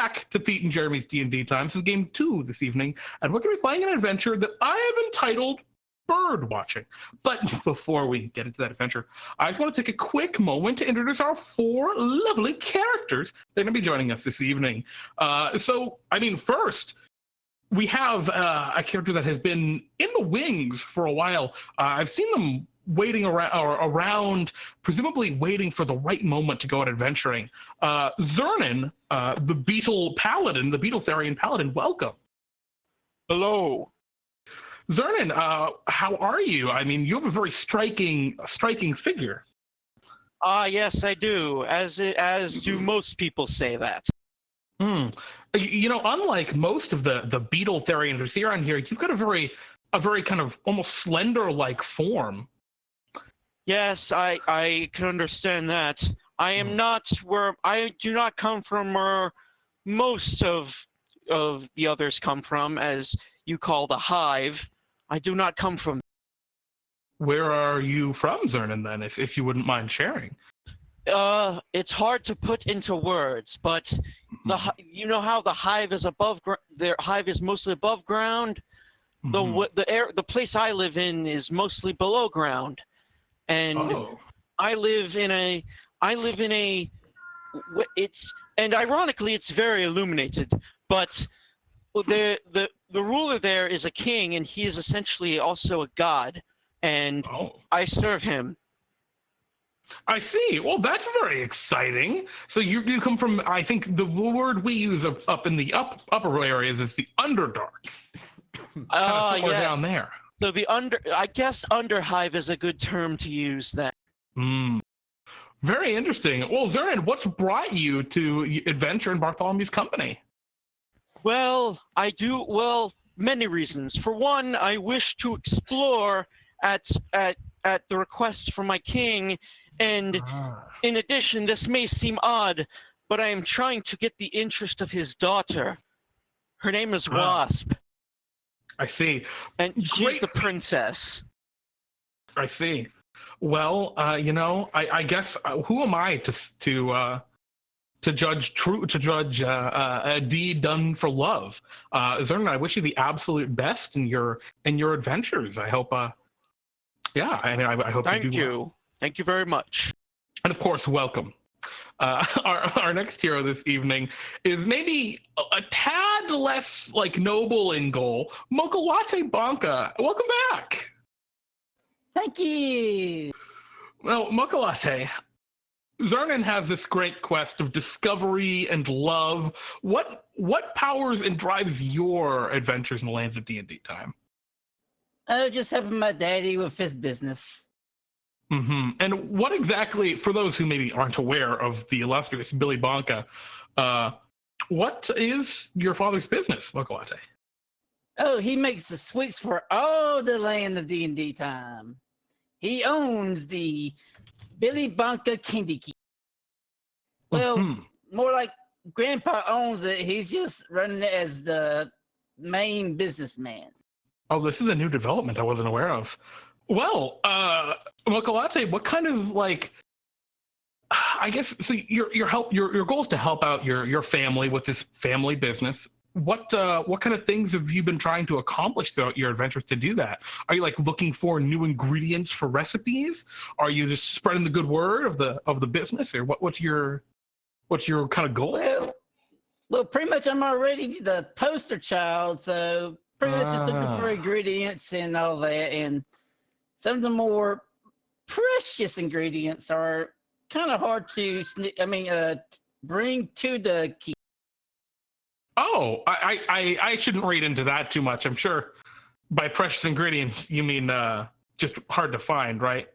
back to Pete and Jeremy's D&D Time. This is game 2 this evening, and we're going to be playing an adventure that I have entitled Birdwatching. But before we get into that adventure, I just want to take a quick moment to introduce our 4 lovely characters that are going to be joining us this evening. First, we have a character that has been in the wings for a while. I've seen them waiting around, presumably waiting for the right moment to go out adventuring. Zurdan, the Beetle Paladin, the Beetle Therian Paladin, welcome. Hello. Zurdan, how are you? I mean, you have a very striking figure. Yes, I do. As do most people say that. You know, unlike most of the Beetle Therians we see around here, you've got a very kind of almost slender-like form. Yes, I can understand that. I am not where I do not come from where most of the others come from, as you call the hive. I do not come from. Where are you from, Zurdan, then, if you wouldn't mind sharing? It's hard to put into words, but you know how the hive is above their hive is mostly above ground. The place I live in is mostly below ground, and ironically it's very illuminated, but the ruler there is a king, and he is essentially also a god, and I serve him. I see. Well, that's very exciting. So you come from, I think the word we use up in the upper areas is the Underdark. Somewhere down there. So I guess underhive is a good term to use then. Very interesting. Well, Zurdan, what's brought you to adventure in Bartholomew's company? Well, many reasons. For one, I wish to explore at the request from my king, and in addition, this may seem odd, but I am trying to get the interest of his daughter. Her name is Wasp. I see. And she's the princess. I see. Well, I guess who am I to judge a deed done for love? Zurdan, I wish you the absolute best in your adventures. I hope. I hope you do. Thank you. Thank you very much. And of course, welcome. Our next hero this evening is maybe a tad less noble in goal. Mochalatte Bonka, welcome back. Thank you. Well, Mochalatte, Zurdan has this great quest of discovery and love. What powers and drives your adventures in the lands of D&D Time? Oh, just helping my daddy with his business. And what exactly, for those who maybe aren't aware of the illustrious Billy Bonka, what is your father's business, Mochalatte? Oh, he makes the sweets for all the land of D&D Time. He owns the Billy Bonka Candy Key. Well, more like Grandpa owns it. He's just running it as the main businessman. Oh, this is a new development I wasn't aware of. Well, Mochalatte, what kind of I guess so your goal is to help out your family with this family business. What kind of things have you been trying to accomplish throughout your adventures to do that? Are you looking for new ingredients for recipes? Are you just spreading the good word of the business, or what's your kind of goal? Well, pretty much I'm already the poster child, so pretty much just looking for ingredients and all that, and some of the more precious ingredients are kind of hard to bring to the key. Oh, I shouldn't read into that too much. I'm sure by precious ingredients you mean just hard to find, right?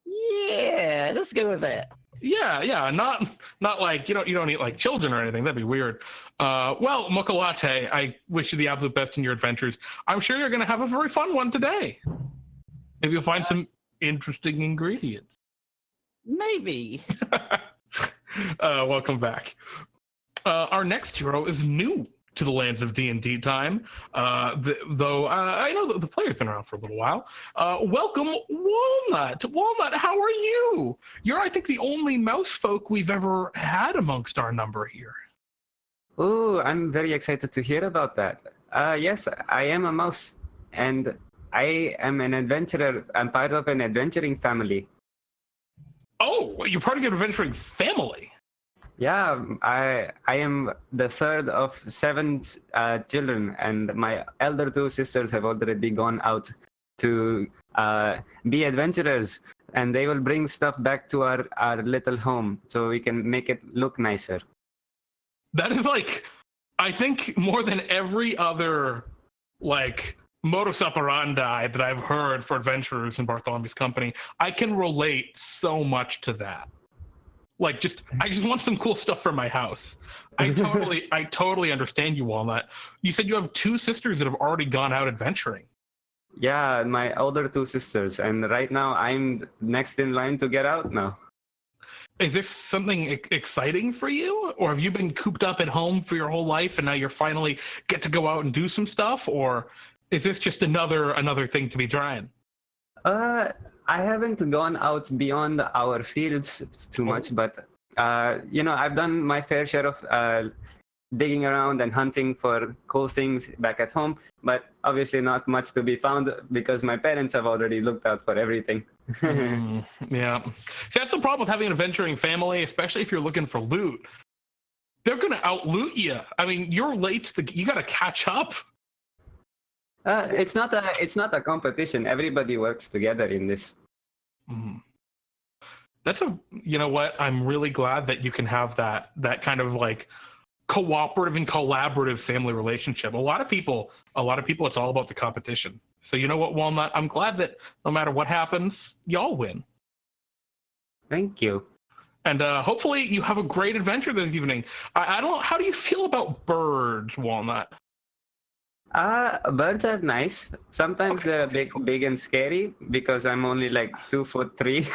Yeah, let's go with that. Yeah, not like you don't eat like children or anything. That'd be weird. Well, Mochalatte, I wish you the absolute best in your adventures. I'm sure you're gonna have a very fun one today. Maybe you'll find some interesting ingredients. Maybe. Welcome back. Our next hero is new to the lands of D&D Time, though I know that the player's been around for a little while. Welcome, Walnut. Walnut, how are you? You're, I think, the only Mousefolk we've ever had amongst our number here. Oh, I'm very excited to hear about that. Yes, I am a mouse, and I am an adventurer. I'm part of an adventuring family. Oh, you're part of an adventuring family. Yeah, I am the third of seven children, and my elder two sisters have already gone out to be adventurers, and they will bring stuff back to our little home so we can make it look nicer. That is like, I think more than every other like modus operandi that I've heard for adventurers in Bartholomew's company, I can relate so much to that. Like, I just want some cool stuff for my house. I totally understand you, Walnut. You said you have two sisters that have already gone out adventuring. Yeah, my older two sisters, and right now I'm next in line to get out now. Is this something exciting for you, or have you been cooped up at home for your whole life and now you're finally get to go out and do some stuff, or is this just another thing to be trying? I haven't gone out beyond our fields too much, but I've done my fair share of digging around and hunting for cool things back at home, but obviously not much to be found because my parents have already looked out for everything. Yeah. See, that's the problem with having an adventuring family, especially if you're looking for loot. They're gonna outloot you. I mean, you're late. You gotta catch up. It's not a competition. Everybody works together in this. Mm. You know what? I'm really glad that you can have that kind of like cooperative and collaborative family relationship. A lot of people, it's all about the competition. So you know what, Walnut? I'm glad that no matter what happens, y'all win. Thank you. And hopefully you have a great adventure this evening. I don't. How do you feel about birds, Walnut? Birds are nice. Sometimes they're a big and scary because I'm only like 2'3".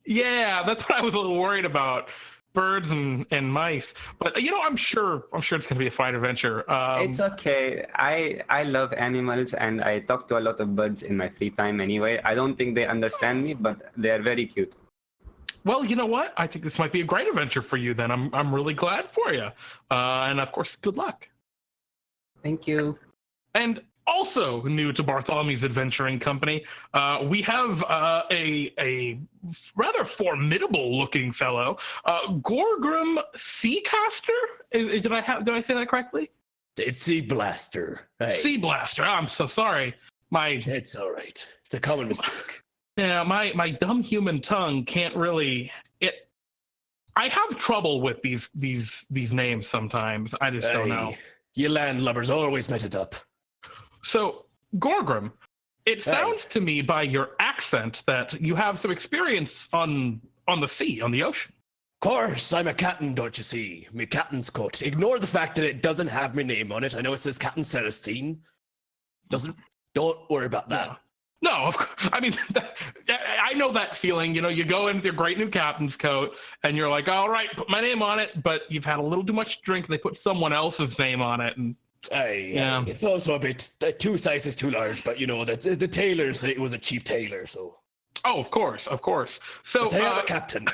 Yeah, that's what I was a little worried about. Birds and mice, but I'm sure it's gonna be a fine adventure. It's okay. I love animals and I talk to a lot of birds in my free time anyway. I don't think they understand me, but they're very cute. Well, you know what? I think this might be a great adventure for you. Then I'm really glad for you, and of course, good luck. Thank you. And also new to Bartholomew's adventuring company, we have a rather formidable looking fellow, Gorgrim Seacaster. Did I say that correctly? It's Seablaster. Hey. Seablaster. I'm so sorry. It's all right. It's a common mistake. Yeah, my dumb human tongue can't really. I have trouble with these names sometimes. I just don't know. You landlubbers always mess it up. So, Gorgrim, it sounds to me by your accent that you have some experience on the sea, on the ocean. Of course, I'm a captain, don't you see? Me captain's coat. Ignore the fact that it doesn't have my name on it. I know it says Captain Celestine. Don't worry about that. Yeah. No, I mean, I know that feeling. You go in with your great new captain's coat and you're like, all right, put my name on it, but you've had a little too much drink and they put someone else's name on it. And yeah. It's also a bit 2 sizes too large, but the tailors, it was a cheap tailor, so. Oh, of course. So but I am a captain.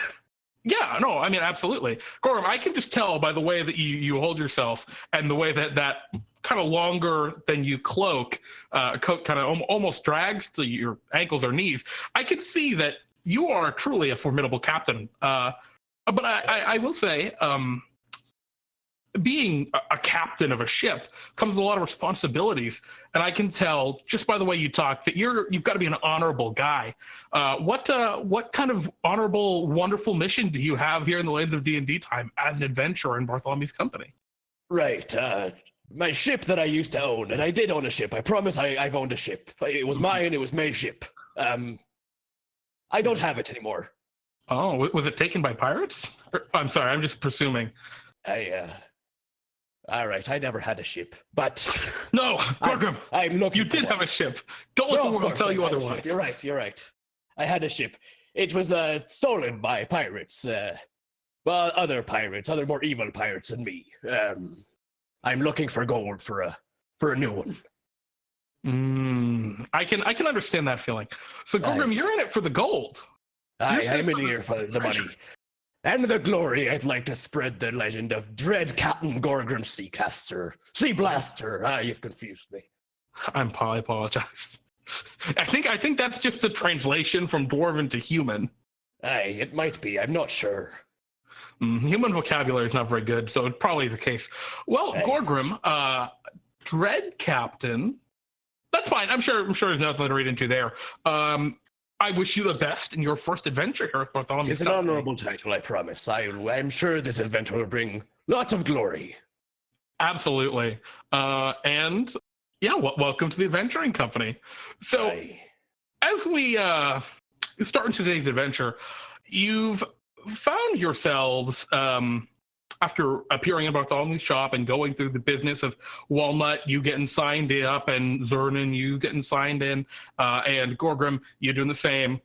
Yeah, no, I mean, absolutely. Gorgrim, I can just tell by the way that you hold yourself and the way that kind of longer than you coat kind of almost drags to your ankles or knees. I can see that you are truly a formidable captain. But I will say, being a captain of a ship comes with a lot of responsibilities, and I can tell just by the way you talk that you've got to be an honorable guy. What kind of honorable, wonderful mission do you have here in the lands of DnDTime as an adventurer in Bartholomew's company? Right. My ship that I used to own, and I did own a ship. I promise I've owned a ship. It was mine. It was my ship. I don't have it anymore. Oh, was it taken by pirates? I'm sorry, I'm just presuming. All right, I never had a ship, but no, Gorgrim, I'm looking. You did have a ship. Don't let the world tell you otherwise. You're right. I had a ship. It was stolen by pirates. Well, other pirates, other more evil pirates than me. I'm looking for gold for a new one. I can understand that feeling. So Gorgrim, you're in it for the gold. I'm in here for the money. And the glory, I'd like to spread the legend of Dread Captain Gorgrim Seacaster. Seablaster. You've confused me. I apologize. I think that's just the translation from Dwarven to human. Aye, it might be. I'm not sure. Human vocabulary is not very good, so it probably is the case. Well, Aye. Gorgrim, Dread Captain. That's fine. I'm sure there's nothing to read into there. I wish you the best in your first adventure here at Bartholomew. It's an honorable title, I promise. I'm sure this adventure will bring lots of glory. Absolutely. And yeah, welcome to the Adventuring Company. So, Aye. as we start into today's adventure, you've found yourselves, after appearing in Bartholomew's shop and going through the business of Walnut, you getting signed up, and Zurdan, you getting signed in, and Gorgrim, you doing the same.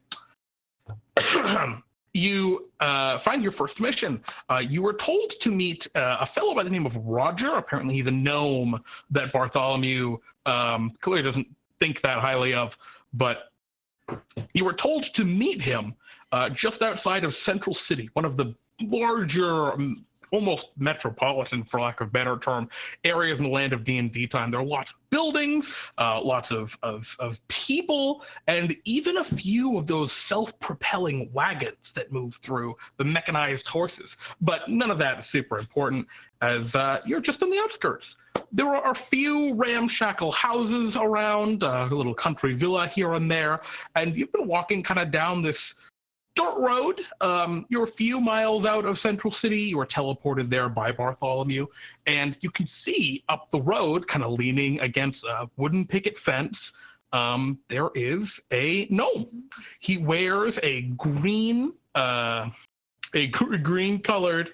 You find your first mission. You were told to meet a fellow by the name of Roger. Apparently he's a gnome that Bartholomew clearly doesn't think that highly of, but you were told to meet him just outside of Central City, one of the larger, almost metropolitan, for lack of a better term, areas in the land of DnDTime. There are lots of buildings, lots of people, and even a few of those self-propelling wagons that move through, the mechanized horses. But none of that is super important, as you're just on the outskirts. There are a few ramshackle houses around, a little country villa here and there, and you've been walking kind of down this dirt road. You're a few miles out of Central City. You were teleported there by Bartholomew, and you can see up the road, kind of leaning against a wooden picket fence, there is a gnome. He wears a green colored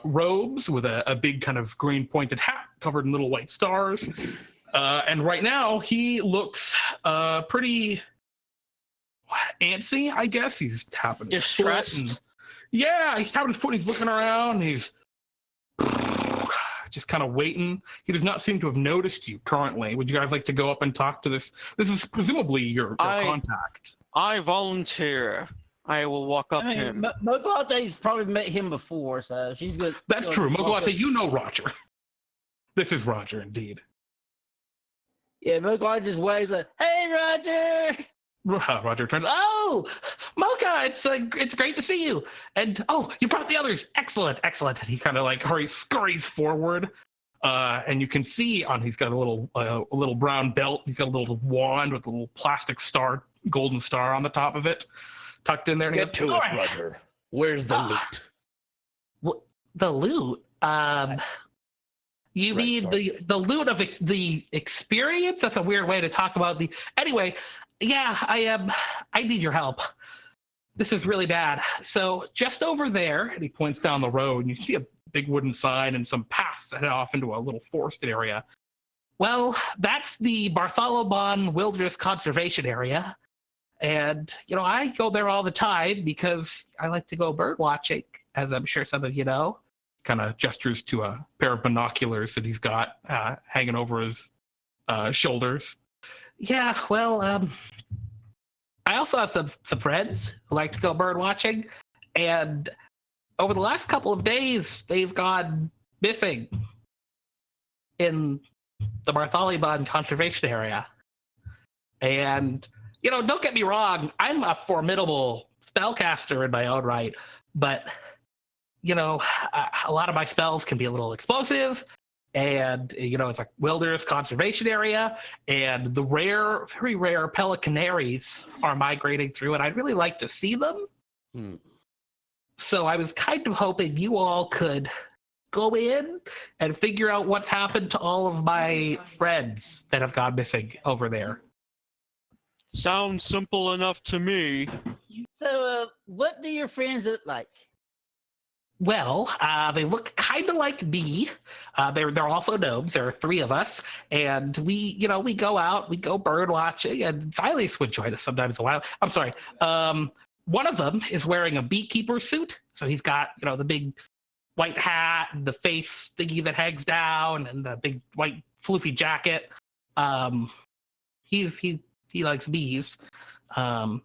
robes with a big kind of green pointed hat covered in little white stars. And right now he looks pretty antsy, I guess. He's tapping his Distressed. He's tapping his foot. He's looking around. He's just kind of waiting. He does not seem to have noticed you currently. Would you guys like to go up and talk to this? This is presumably your contact. I volunteer. I will walk up to him. Mochalate's probably met him before, so she's good. That's true. Mochalatte, you know Roger. This is Roger, indeed. Yeah, Mochalatte just waves like, "Hey, Roger!" Roger turns, "Oh, Mocha, it's great to see you. And oh, you brought the others. Excellent. And he kind of like scurries forward. And you can see he's got a little brown belt. He's got a little wand with a little plastic star, golden star on the top of it, tucked in there. And Get to it, Roger. Where's the loot? The loot? You mean the loot of the experience? That's a weird way to talk about the. Anyway. Yeah, I need your help. This is really bad. So just over there, and he points down the road, and you see a big wooden sign and some paths that head off into a little forested area. Well, that's the Bartholubon Wilderness Conservation area. And, I go there all the time because I like to go bird watching, as I'm sure some of you know. Kind of gestures to a pair of binoculars that he's got hanging over his shoulders. Yeah, well, I also have some friends who like to go bird watching, and over the last couple of days, they've gone missing in the Bartholubon Conservation area. And, don't get me wrong, I'm a formidable spellcaster in my own right, but, a lot of my spells can be a little explosive. And, it's a wilderness conservation area, and the very rare Pelicanaries are migrating through, and I'd really like to see them. So I was kind of hoping you all could go in and figure out what's happened to all of my friends that have gone missing over there. Sounds simple enough to me. So, what do your friends look like? Well, they look kind of like me. They're also gnomes. There are three of us, and we go out, we go bird watching, and Silas would join us sometimes a while. I'm sorry. One of them is wearing a beekeeper suit, so he's got the big white hat and the face thingy that hangs down, and the big white floofy jacket. He likes bees, and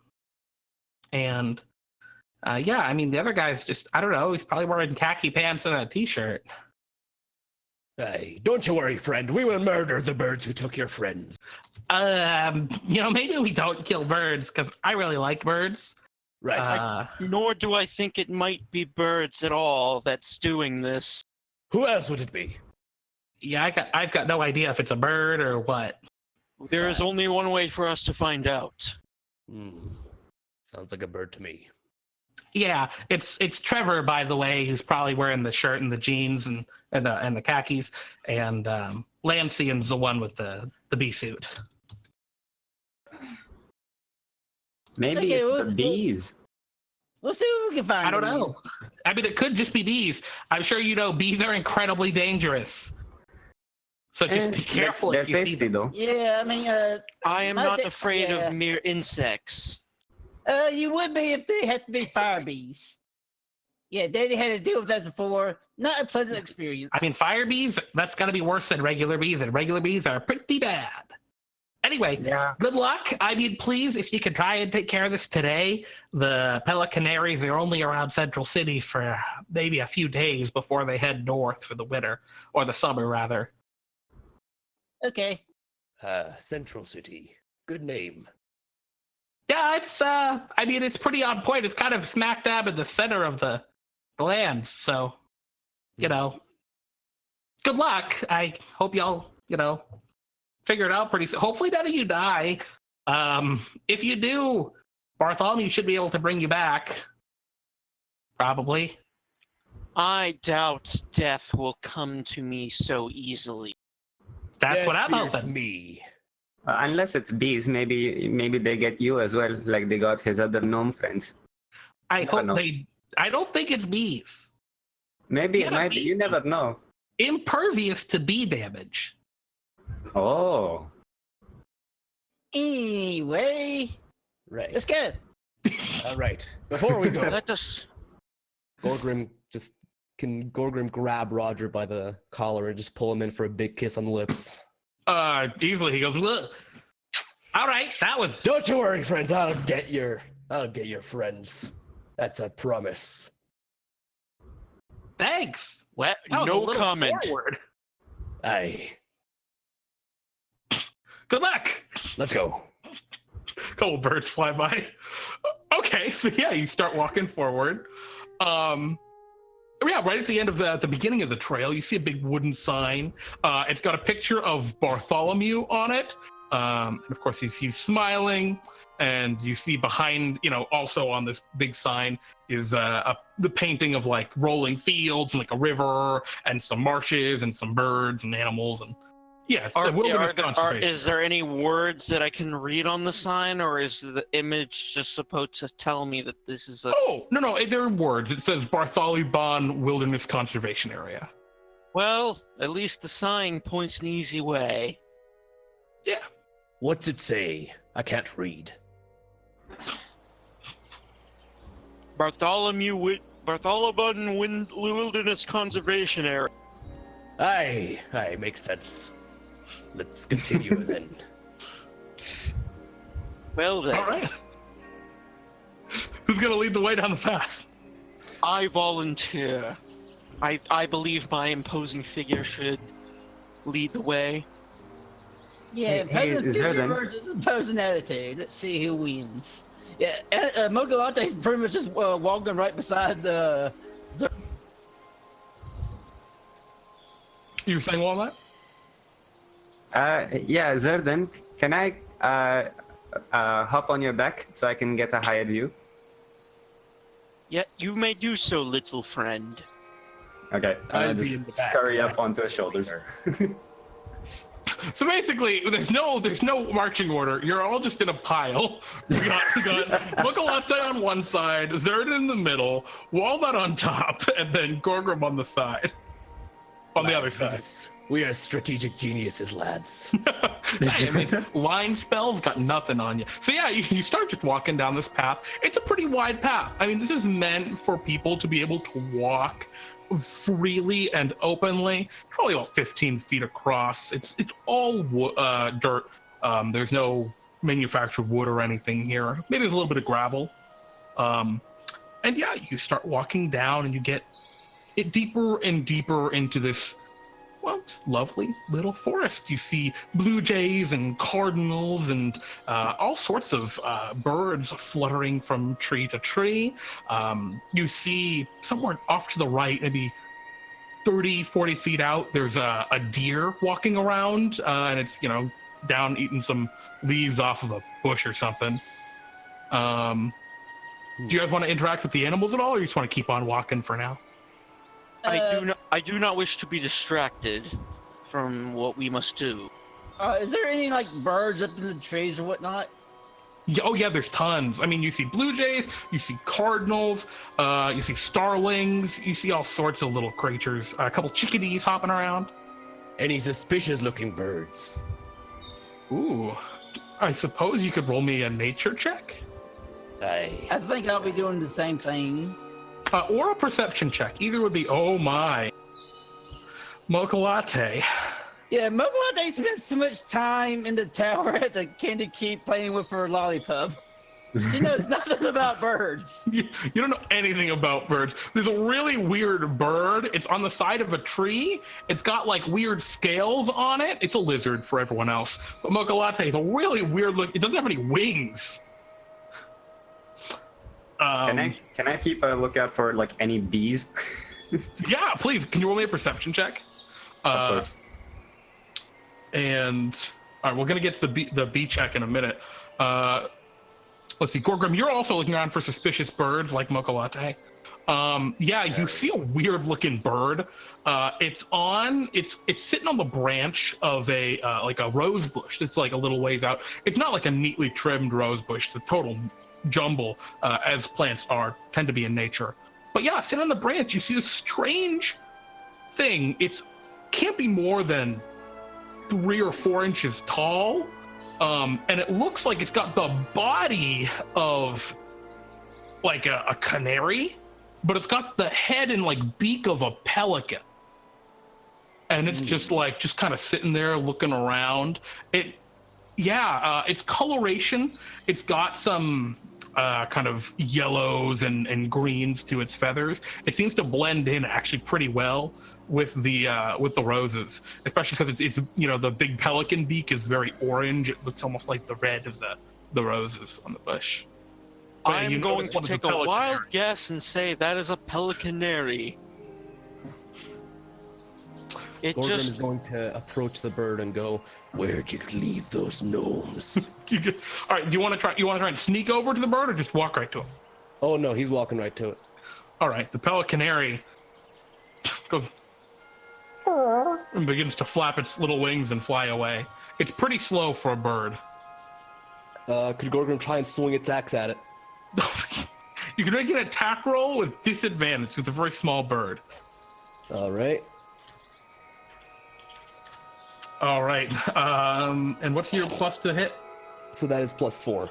Yeah, I mean, the other guy's just, I don't know, he's probably wearing khaki pants and a t-shirt. Hey, don't you worry, friend. We will murder the birds who took your friends. Maybe we don't kill birds, because I really like birds. Right. Nor do I think it might be birds at all that's doing this. Who else would it be? Yeah, I've got no idea if it's a bird or what. There is only one way for us to find out. Sounds like a bird to me. Yeah, it's Trevor, by the way, who's probably wearing the shirt and the jeans and the khakis, and Lancian's the one with the bee suit. Maybe it's the bees. We'll see what we can find. I don't know. I mean, it could just be bees. I'm sure you know bees are incredibly dangerous. So just be careful They're if you see tasty, them. though. Yeah, I mean, I am not afraid yeah. of mere insects. You would be if they had to be fire bees. Yeah, Daddy had to deal with that before. Not a pleasant experience. I mean, fire bees, that's got to be worse than regular bees, and regular bees are pretty bad. Anyway, good luck. I mean, please, if you could try and take care of this today. The Pelicanaries are only around Central City for maybe a few days before they head north for the winter, or the summer, rather. Okay. Central City. Good name. Yeah, it's pretty on point. It's kind of smack dab in the center of the land, so, good luck. I hope y'all, figure it out pretty soon. Hopefully none of you die. If you do, Bartholomew should be able to bring you back. Probably. I doubt death will come to me so easily. That's what I'm fears hoping. Me. Unless it's bees, maybe they get you as well, like they got his other gnome friends. I don't think it's bees. Maybe it might be. You never know. Impervious to bee damage. Oh. Anyway, Right. let's go. All right. Before we go, Let us. Can Gorgrim grab Roger by the collar and just pull him in for a big kiss on the lips? Easily he goes, look. All right, that was. Don't you worry, friends. I'll get your friends. That's a promise. Thanks. Well, That was a no little comment. forward. Aye. Good luck. Let's go. Couple birds fly by. Okay, so yeah, you start walking forward. Right at the end of the beginning of the trail, you see a big wooden sign. It's got a picture of Bartholomew on it. And of course, he's smiling. And you see behind, also on this big sign is the painting of like rolling fields and like a river and some marshes and some birds and animals. And yeah, it's the wilderness conservation. Is there any words that I can read on the sign, or is the image just supposed to tell me that this is a... Oh, no, there are words. It says Bartholubon Wilderness Conservation Area. Well, at least the sign points an easy way. Yeah. What's it say? I can't read. Bartholubon Wilderness Conservation Area. Aye, makes sense. Let's continue then. Well then, All right. Who's going to lead the way down the path? I volunteer. I believe my imposing figure should lead the way. Yeah, Hey, Zurdan. versus imposing attitude. Let's see who wins. Yeah, Mochalatte is pretty much just walking right beside the. You were saying Walnut? Yeah, Zurdan, can I hop on your back so I can get a higher view? Yet you may do so, little friend. Okay, I'll I'll be just in the back, scurry right? up onto his shoulders. So basically, there's no marching order. You're all just in a pile. We got Mochalatte on one side, Zurdan in the middle, Walnut on top, and then Gorgrim on the side. On the other side. We are strategic geniuses, lads. Hey, I mean, line spells got nothing on you. So yeah, you start just walking down this path. It's a pretty wide path. I mean, this is meant for people to be able to walk freely and openly. Probably about 15 feet across. It's all dirt. There's no manufactured wood or anything here. Maybe there's a little bit of gravel. And yeah, you start walking down and you get it deeper and deeper into this, well, lovely little forest. You see blue jays and cardinals and all sorts of birds fluttering from tree to tree. You see somewhere off to the right, maybe 30, 40 feet out, there's a deer walking around, and it's, down eating some leaves off of a bush or something. Do you guys want to interact with the animals at all, or you just want to keep on walking for now? I do not wish to be distracted from what we must do. Is there any birds up in the trees or whatnot? Oh yeah, there's tons. I mean, you see blue jays, you see cardinals, you see starlings, you see all sorts of little creatures. A couple chickadees hopping around. Any suspicious-looking birds? Ooh, I suppose you could roll me a nature check, I think I'll be doing the same thing. or a perception check. Either would be. Oh my, Mochalatte. Yeah, Mochalatte spends too much time in the tower at the Candy Keep playing with her lollipop. She knows nothing about birds. You don't know anything about birds. There's a really weird bird. It's on the side of a tree. It's got weird scales on it. It's a lizard for everyone else. But Mochalatte is a really weird look. It doesn't have any wings. Can I keep a lookout for any bees? Yeah, please. Can you roll me a perception check? Of course. And all right, we're gonna get to the bee check in a minute. Let's see, Gorgrim, you're also looking around for suspicious birds like Mochalatte. Yeah, you see a weird looking bird. It's sitting on the branch of a rose bush. It's a little ways out. It's not a neatly trimmed rose bush. It's a total jumble, as plants tend to be in nature. But yeah, sitting on the branch, you see this strange thing. It can't be more than 3 or 4 inches tall, and it looks like it's got the body of a canary, but it's got the head and beak of a pelican, and it's just kind of sitting there looking around. Its coloration, it's got some kind of yellows and greens to its feathers. It seems to blend in actually pretty well with the roses, especially because it's the big pelican beak is very orange. It looks almost like the red of the roses on the bush. I'm going to take a wild guess and say that is a pelicanary. Gorgrim is going to approach the bird and go, "Where'd you leave those gnomes?" All right, do you want to try and sneak over to the bird, or just walk right to him? Oh no, he's walking right to it. All right, the pelicanary goes and begins to flap its little wings and fly away. It's pretty slow for a bird. Could Gorgrim try and swing its axe at it? You can make an attack roll with disadvantage. It's a very small bird. All right. All right. And what's your plus to hit? So that is +4.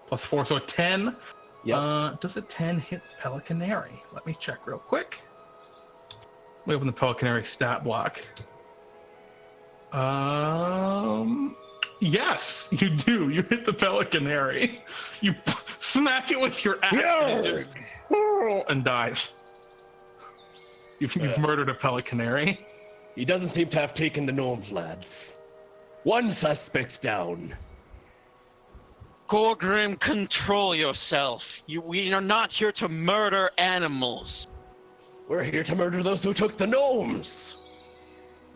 +4, so a 10. Yep. Does a 10 hit Pelicanary? Let me check real quick. Let me open the Pelicanary stat block. Yes, you do. You hit the Pelicanary. You smack it with your axe and it just and dies. You've murdered a Pelicanary. He doesn't seem to have taken the gnomes, lads. One suspect down. Gorgrim, control yourself. We are not here to murder animals. We're here to murder those who took the gnomes.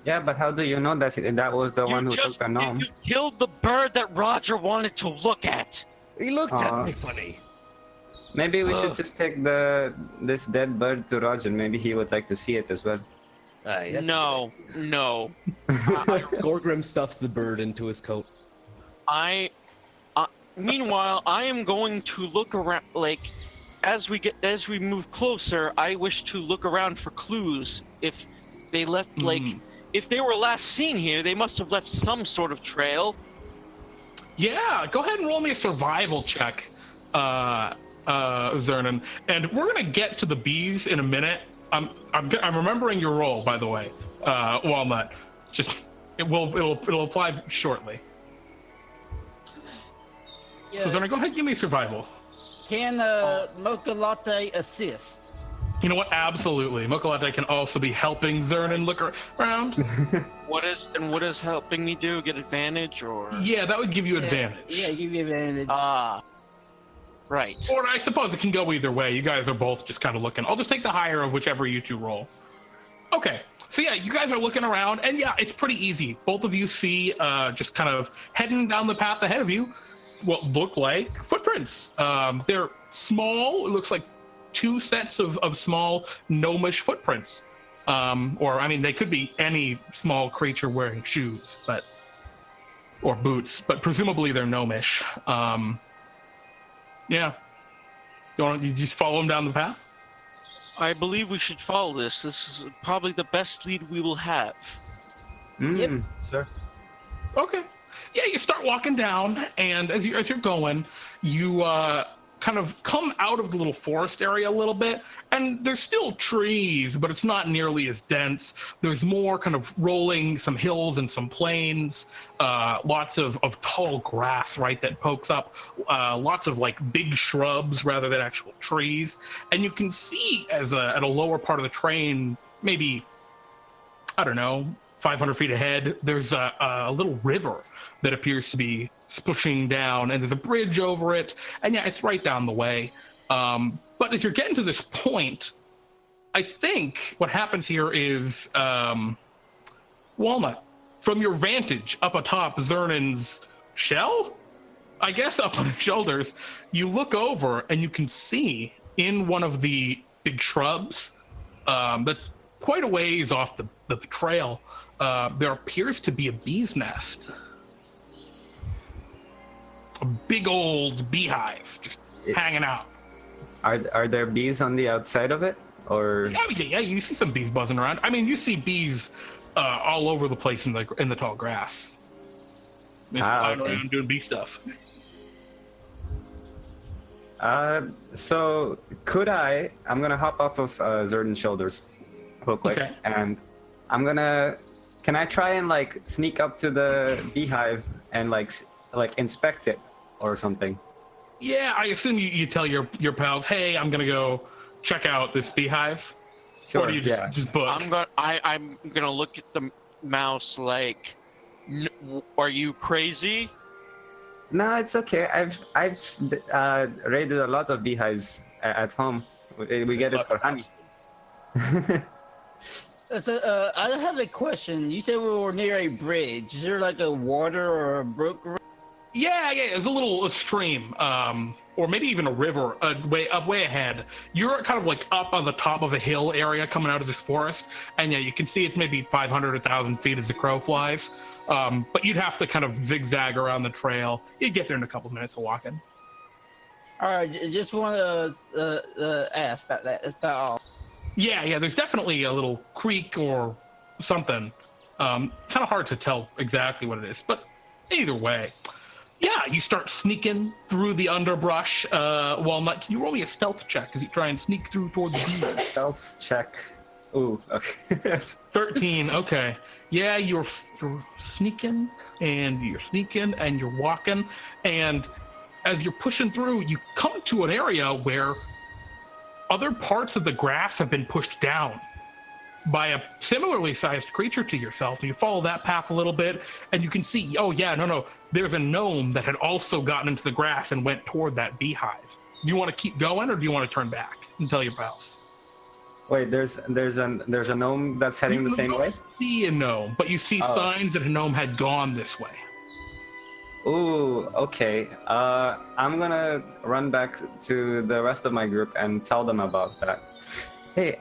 Yeah, but how do you know that that was the one who took the gnome? You killed the bird that Roger wanted to look at. He looked at me funny. Maybe we should just take this dead bird to Roger. Maybe he would like to see it as well. No. Gorgrim stuffs the bird into his coat. Meanwhile, I am going to look around. As we move closer, I wish to look around for clues. If they left, if they were last seen here, they must have left some sort of trail. Yeah, go ahead and roll me a survival check, Zurdan. And we're gonna get to the bees in a minute. I'm remembering your roll, by the way, Walnut. Just it'll apply shortly. Yeah. So Zurdan, go ahead and give me survival. Can Mochalatte assist? You know what? Absolutely. Mochalatte can also be helping Zurdan look around. What is helping me do? Get advantage or? Yeah, that would give you advantage. Yeah, give you advantage. Right. Or I suppose it can go either way. You guys are both just kind of looking. I'll just take the higher of whichever you two roll. Okay. So yeah, you guys are looking around, and yeah, it's pretty easy. Both of you see just kind of heading down the path ahead of you what look like footprints. They're small. It looks like 2 sets of small gnomish footprints. Or, I mean, they could be any small creature wearing shoes, or boots, but presumably they're gnomish. Yeah. You just follow them down the path? I believe we should follow this. This is probably the best lead we will have. Yep. Sure. Okay. Yeah, you start walking down, and as you're going, you kind of come out of the little forest area a little bit, and there's still trees, but it's not nearly as dense. There's more kind of rolling, some hills and some plains, lots of tall grass, right, that pokes up, lots of like big shrubs rather than actual trees. And you can see at a lower part of the train, maybe, I don't know, 500 feet ahead, there's a little river that appears to be splashing down, and there's a bridge over it, and yeah, it's right down the way. But as you're getting to this point, I think what happens here is Walnut, from your vantage up atop Zurdan's shell, I guess up on his shoulders, you look over and you can see in one of the big shrubs that's quite a ways off the trail, there appears to be a bee's nest. A big old beehive just hanging out. Are there bees on the outside of it, or? Yeah, you see some bees buzzing around. I mean, you see bees all over the place in the tall grass. They're flying around doing bee stuff. So could I'm gonna hop off of Zurdan's shoulders real quick, Okay. and can I try and like sneak up to the beehive and like inspect it or something? Yeah, I assume you tell your pals, hey, I'm gonna go check out this beehive. Sure. Or do you just book? I'm gonna look at the mouse like, are you crazy? No, it's okay. I've raided a lot of beehives at home. We get it for honey. So, I have a question. You said we were near a bridge. Is there like a water or a brook? Yeah, there's a stream, or maybe even a river way ahead. You're kind of like up on the top of a hill area coming out of this forest, and yeah, you can see it's maybe 500, 1,000 feet as the crow flies. But you'd have to kind of zigzag around the trail. You'd get there in a couple minutes of walking. All right, just want to ask about that. That's about all. Yeah, there's definitely a little creek or something. Kind of hard to tell exactly what it is, but either way. Yeah, you start sneaking through the underbrush. Walnut, can you roll me a stealth check as you try and sneak through towards the bees? Stealth check. Ooh, okay. 13, okay. Yeah, you're sneaking, and you're walking, and as you're pushing through, you come to an area where other parts of the grass have been pushed down by a similarly sized creature to yourself. And you follow that path a little bit, and you can see, there's a gnome that had also gotten into the grass and went toward that beehive. Do you want to keep going, or do you want to turn back and tell your pals? Wait, there's a gnome that's heading the same way? You see a gnome, but you see signs that a gnome had gone this way. Ooh, okay. I'm gonna run back to the rest of my group and tell them about that. Hey,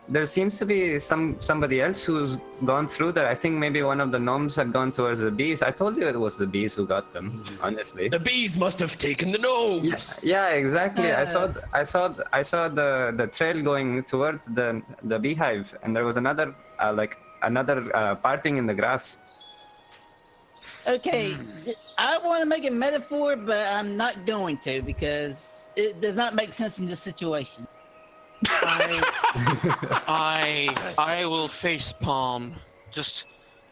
there seems to be somebody else who's gone through there. I think maybe one of the gnomes had gone towards the bees. I told you it was the bees who got them, honestly. The bees must have taken the gnomes. Yeah, exactly. I saw the trail going towards the beehive, and there was another parting in the grass. Okay, I want to make a metaphor, but I'm not going to because it does not make sense in this situation. I will facepalm. Just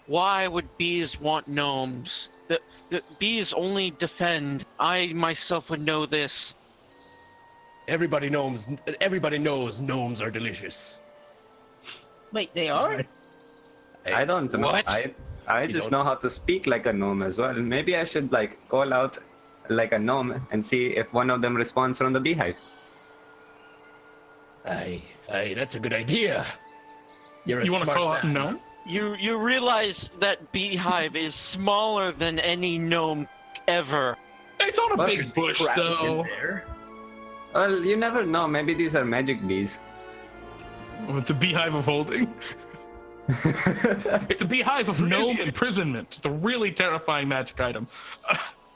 why would bees want gnomes? The bees only defend. I myself would know this. Everybody knows gnomes are delicious. Wait, they are? I don't know. What? I just know how to speak like a gnome as well. Maybe I should like call out like a gnome and see if one of them responds from the beehive. Aye, that's a good idea. You're a You want to smart call out man. no? You realize that beehive is smaller than any gnome ever. It's on a But big bush, Crap, it's in though. there. Well, you never know. Maybe these are magic bees. With the beehive of holding. It's a beehive of gnome imprisonment. It's a really terrifying magic item.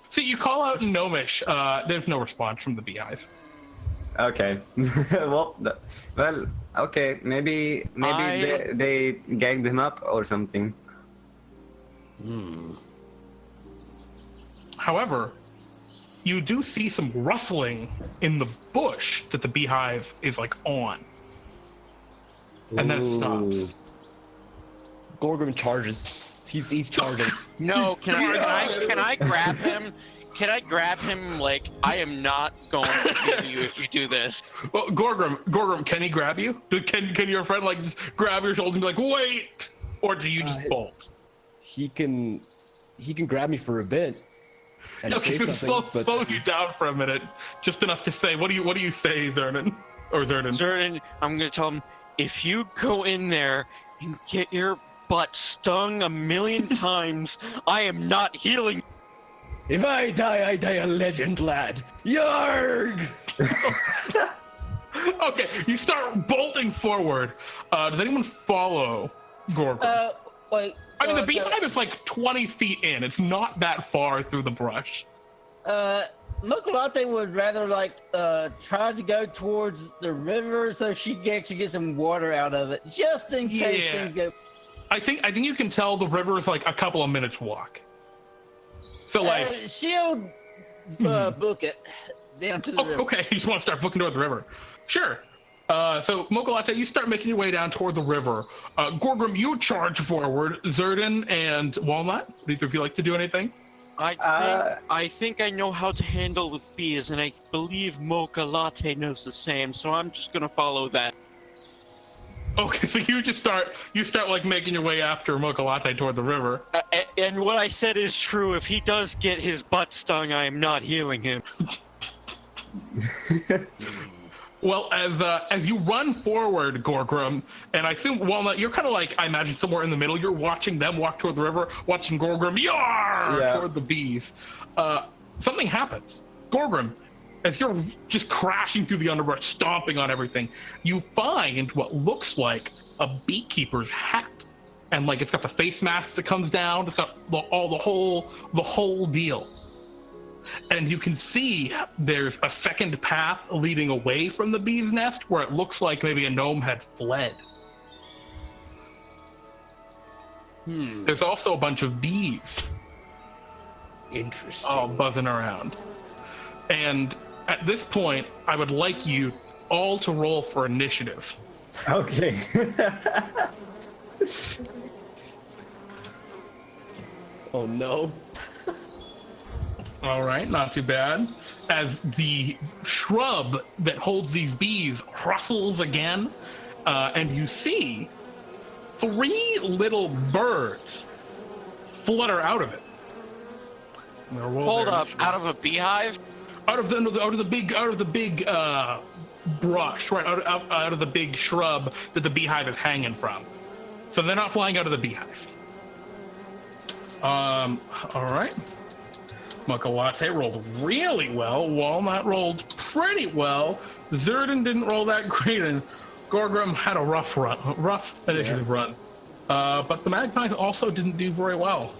See, you call out gnomish. There's no response from the beehive. Okay. well, okay. Maybe they gagged him up or something. However, you do see some rustling in the bush that the beehive is like on. And then it stops. Gorgrim charges. He's charging. No, can I grab him? Can I grab him? Like, I am not going to kill you if you do this. Well, Gorgrim, can he grab you? Can your friend like just grab your shoulder and be like, wait? Or do you just bolt? He can grab me for a bit. And Okay, say so something, but slows you down for a minute, just enough to say, what do you say, Zurdan? Or Zurdan? Zurdan, I'm going to tell him, if you go in there and get your butt stung 1,000,000 times, I am not healing. if I die a legend, lad. Yarg! Okay, you start bolting forward. Does anyone follow Gorgrim? Wait. I mean, the so- beehive is like 20 feet in. It's not that far through the brush. Mochalatte would rather try to go towards the river so she can actually get some water out of it, just in case Yeah. things go. I think you can tell the river is like a couple of minutes walk. So like, She'll book it down to the river. okay, you just want to start booking toward the river. Sure. So Mochalatte, you start making your way down toward the river. Gorgrim, you charge forward. Zurdan and Walnut, do either of you like to do anything? I think I know how to handle with bees, and I believe Mochalatte knows the same, so I'm just going to follow that. Okay, so you start like making your way after Mochalatte toward the river. And what I said is true. If he does get his butt stung, I am not healing him. Well, as you run forward, Gorgrim, and I assume Walnut, you're kind of like, I imagine somewhere in the middle. You're watching them walk toward the river, watching Gorgrim toward the bees. Something happens. Gorgrim, as you're just crashing through the underbrush, stomping on everything, you find what looks like a beekeeper's hat, and like it's got the face mask that comes down. It's got the whole deal. And you can see there's a second path leading away from the bee's nest where it looks like maybe a gnome had fled. There's also a bunch of bees Interesting. all buzzing around. And at this point, I would like you all to roll for initiative. Okay. Oh no. All right, not too bad. As the shrub that holds these bees rustles again, and you see 3 little birds flutter out of it. Hold up, out of a beehive? Out of the big brush, right? Out of the big shrub that the beehive is hanging from. So they're not flying out of the beehive. All right. Mochalatte rolled really well. Walnut rolled pretty well. Zurdan didn't roll that great, and Gorgrim had a rough initiative run. But the magpies also didn't do very well.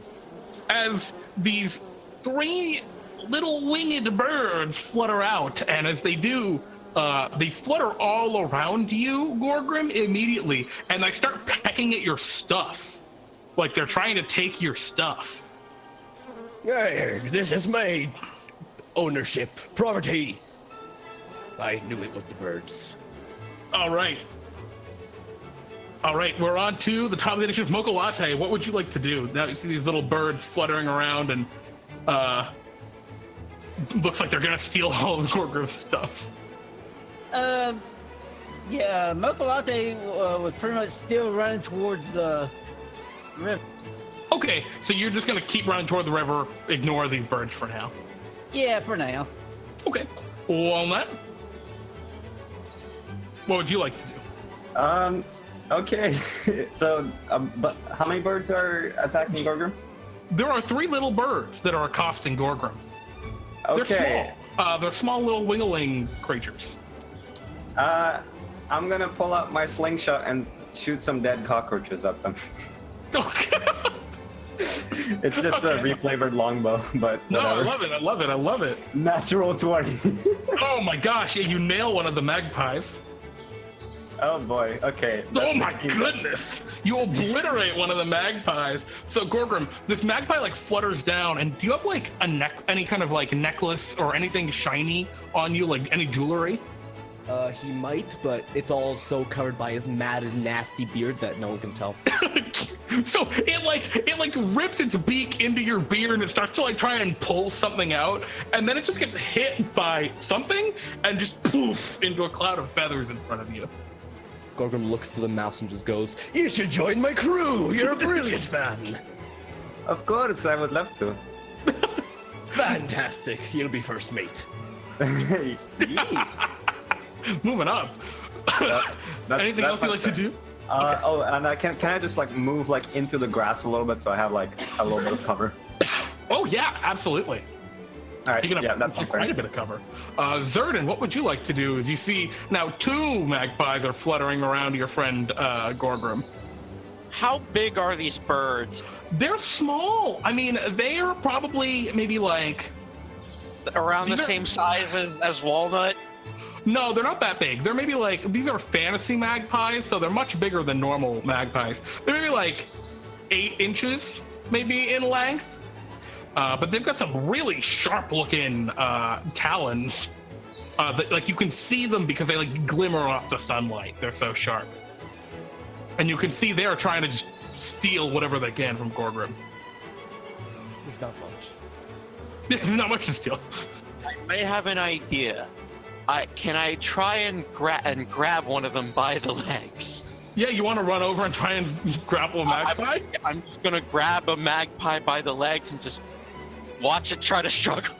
As these 3 little winged birds flutter out, and as they do, they flutter all around you, Gorgrim, immediately, and they start pecking at your stuff. Like they're trying to take your stuff. Hey, this is my ownership, property. I knew it was the birds. All right, we're on to the top of the initiative. Mochalatte, what would you like to do? Now you see these little birds fluttering around, and looks like they're gonna steal all of Gorgrim's stuff. Yeah, Mochalatte was pretty much still running towards the river. Okay, so you're just gonna keep running toward the river, ignore these birds for now. Yeah, for now. Okay. Walnut, what would you like to do? Okay. So, but how many birds are attacking Gorgrim? There are 3 little birds that are accosting Gorgrim. Okay. They're small. They're small little wiggling creatures. I'm gonna pull out my slingshot and shoot some dead cockroaches at them. Okay. It's just a reflavored longbow, but No, whatever. I love it. Natural 20. Oh my gosh, yeah, you nail one of the magpies. Oh boy, okay. Oh my 16. goodness! You obliterate one of the magpies. So Gorgrim, this magpie like flutters down, and do you have like any kind of like necklace or anything shiny on you, like any jewelry? He might, but it's all so covered by his matted, nasty beard that no one can tell. So it like rips its beak into your beard and it starts to like try and pull something out, and then it just gets hit by something and just poof into a cloud of feathers in front of you. Gorgrim looks to the mouse and just goes, "You should join my crew. You're a brilliant man." Of course, I would love to. Fantastic. You'll be first mate. Moving up. Anything else you like to do? Oh, and can I just like move like into the grass a little bit so I have like a little bit of cover? Oh yeah, absolutely. All right, You're gonna yeah, that's have my quite a turn. bit of cover. Zurdan, what would you like to do? As you see now, 2 magpies are fluttering around your friend Gorgrim. How big are these birds? They're small. I mean, they are probably maybe like Around the These are- same size as Walnut? no, they're not that big. They're maybe like these are fantasy magpies, so they're much bigger than normal magpies. They're maybe like 8 inches, maybe in length. But they've got some really sharp-looking talons. That, like you can see them because they like glimmer off the sunlight. They're so sharp, and you can see they're trying to just steal whatever they can from Gorgrim. There's not much. There's not much to steal. I may have an idea. Can I try and grab one of them by the legs? Yeah, you want to run over and try and grapple a magpie? I'm just gonna grab a magpie by the legs and just watch it try to struggle.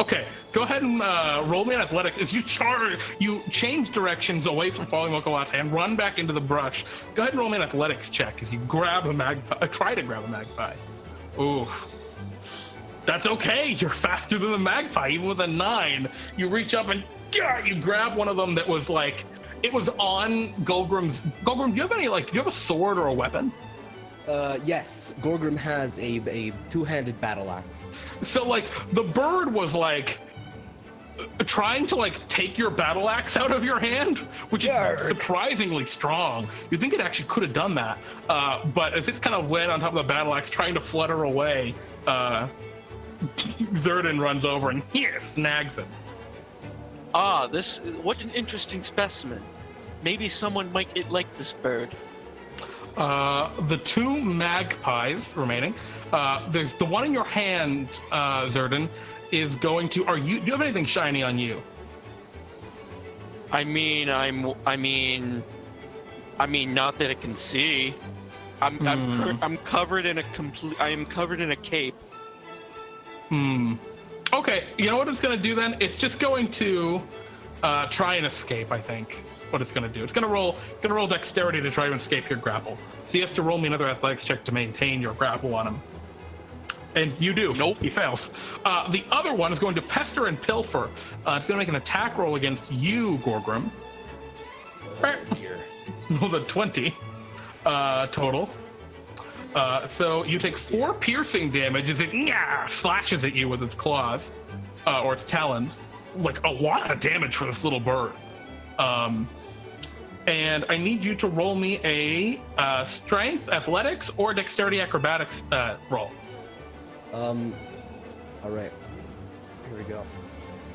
Okay, go ahead and roll me an athletics. As you you change directions away from following Mochalatte and run back into the brush. Go ahead and roll me an athletics check as you grab a magpie. Try to grab a magpie. Ooh. That's okay. You're faster than the magpie, even with a 9. You reach up and you grab one of them that was like, it was on Gorgrim's. Gorgrim, do you have any do you have a sword or a weapon? Yes, Gorgrim has a two-handed battle axe. So like the bird was like trying to like take your battle axe out of your hand, which is surprisingly strong. You'd think it actually could have done that, but as it's kind of laying on top of the battle axe trying to flutter away, Zurdan runs over and snags it. What an interesting specimen. Maybe someone might like this bird. The 2 magpies remaining. There's the one in your hand, Zurdan, is going to. Do you have anything shiny on you? I mean, not that it can see. I'm covered in I am covered in a cape. Okay, you know what it's going to do then? It's just going to try and escape, I think. What it's going to do. It's going to roll dexterity to try and escape your grapple. So you have to roll me another athletics check to maintain your grapple on him. And you do. Nope. He fails. The other one is going to pester and pilfer. It's going to make an attack roll against you, Gorgrim. Rolls a 20 total. So you take 4 piercing damage as it slashes at you with its claws or its talons. Like a lot of damage for this little bird. And I need you to roll me a strength, athletics, or dexterity acrobatics roll. All right. Here we go.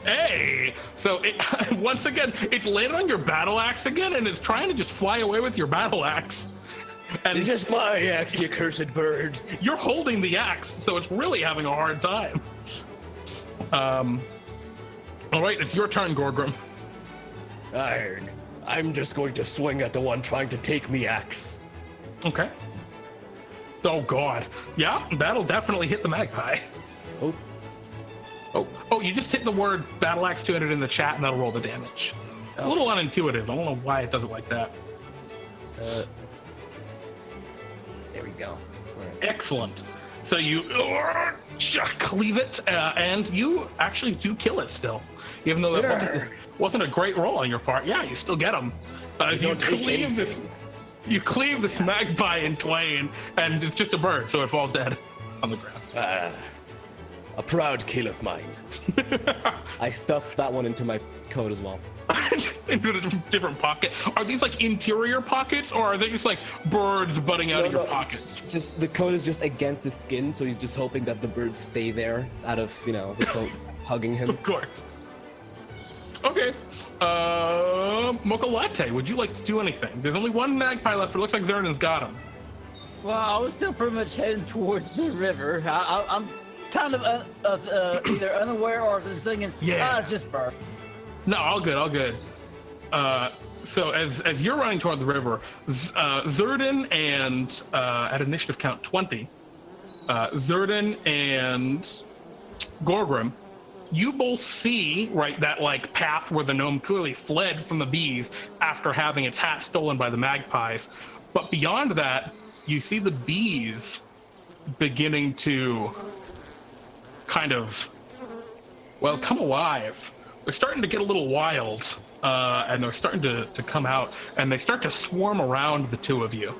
Hey! So it, once again, it's landed on your battle axe again, and it's trying to just fly away with your battle axe. And It's just my axe, you cursed bird. you're holding the axe, so it's really having a hard time. All right, it's your turn, Gorgrim. Iron. I'm just going to swing at the one trying to take me axe. Okay. Oh god. Yeah, that'll definitely hit the magpie. Oh, you just hit the word battle axe 200 in the chat and that'll roll the damage. A little unintuitive. I don't know why it does it like that. There we go. Right. Excellent. So you cleave it, and you actually do kill it still. Even though that wasn't a great roll on your part. Yeah, you still get him. You cleave this magpie in twain, and it's just a bird, so it falls dead on the ground. A proud kill of mine. I stuffed that one into my coat as well. Into a different pocket. Are these like interior pockets, or are they just like birds butting out of your pockets? Just the coat is just against his skin, so he's just hoping that the birds stay there out of the coat hugging him. Of course. Okay. Mochalatte, would you like to do anything? There's only one magpie left, but it looks like Zurdan's got him. Well, I was still pretty much heading towards the river. I'm kind of either unaware or just thinking, it's just bird. No, all good. So as you're running toward the river, Zurdan and at initiative count 20, Zurdan and Gorgrim, you both see that like path where the gnome clearly fled from the bees after having its hat stolen by the magpies. But beyond that, you see the bees beginning to kind of come alive. They're starting to get a little wild, and they're starting to come out, and they start to swarm around the two of you.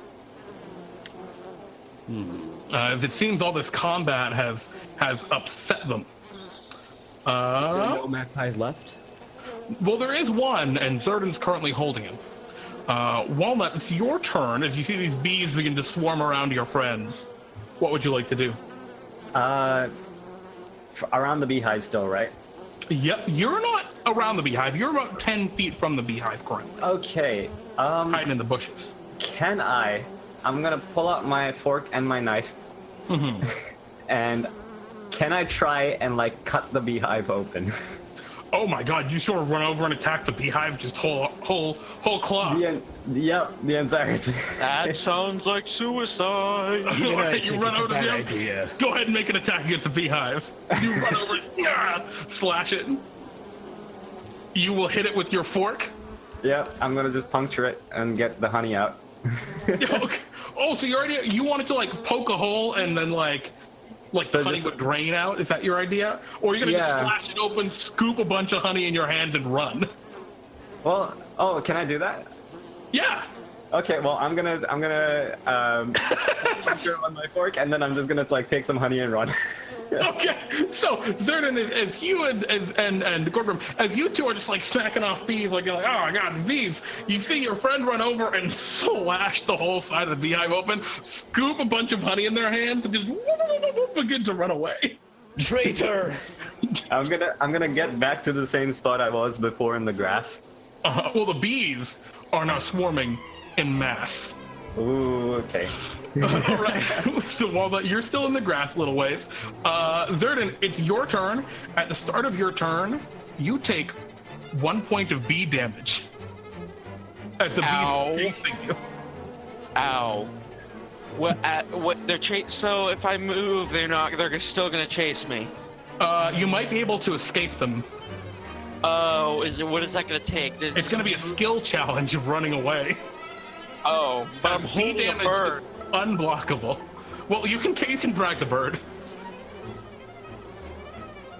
As it seems all this combat has upset them. Is there no magpies left? Well, there is one, and Zurdan's currently holding him. Walnut, it's your turn as you see these bees begin to swarm around your friends. What would you like to do? Around the beehive still, right? Yep, you're not around the beehive. You're about 10 feet from the beehive currently. Okay. Hiding in the bushes. I'm gonna pull out my fork and my knife. And can I try and cut the beehive open? Oh my god, you sort of run over and attack the beehive, just whole claw. The entirety. That sounds like suicide. You run over to the idea. Go ahead and make an attack against the beehive. You run over, slash it. You will hit it with your fork. Yep, I'm gonna just puncture it and get the honey out. Okay. Oh, so you wanted to poke a hole and then so honey would drain out? Is that your idea? Or you're gonna just slash it open, scoop a bunch of honey in your hands and run? Well, can I do that? Yeah. Okay, well I'm gonna puncture it on my fork and then I'm just gonna take some honey and run. Okay, so Zurdan, as you and Gorgrim, as you two are just smacking off bees, you're like, oh my god, bees, you see your friend run over and slash the whole side of the beehive open, scoop a bunch of honey in their hands, and just begin to run away. Traitor! I'm gonna get back to the same spot I was before in the grass. Well, the bees are now swarming in mass. Ooh, okay. All right. So while you're still in the grass a little ways, Zurdan, it's your turn. At the start of your turn, you take 1 point of bee damage. As the bees are chasing you. Ow. So if I move, they're still gonna chase me. You might be able to escape them. Oh, what is that gonna take? It's gonna be a skill challenge of running away. Oh, but I'm holding a bird. Unblockable. Well, you can drag the bird.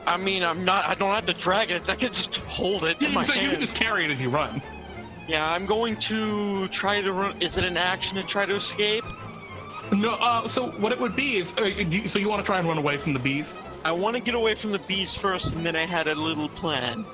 I mean, I don't have to drag it. I can just hold it in my hand. You can just carry it as you run. Yeah, I'm going to try to run. Is it an action to try to escape? No, so what it would be is, so you want to try and run away from the bees? I want to get away from the bees first, and then I had a little plan.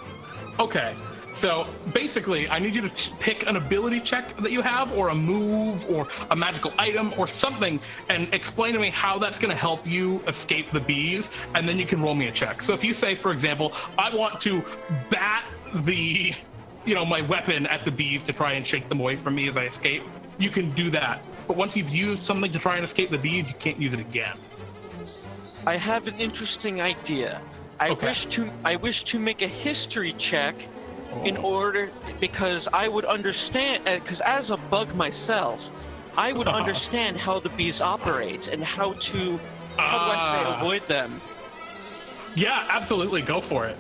Okay. So basically, I need you to pick an ability check that you have, or a move, or a magical item, or something, and explain to me how that's going to help you escape the bees, and then you can roll me a check. So if you say, for example, I want to bat my weapon at the bees to try and shake them away from me as I escape, you can do that. But once you've used something to try and escape the bees, you can't use it again. I have an interesting idea. I wish to make a history check in order, because I would understand, because as a bug myself, I would understand how the bees operate and how do I say avoid them? Yeah, absolutely. Go for it.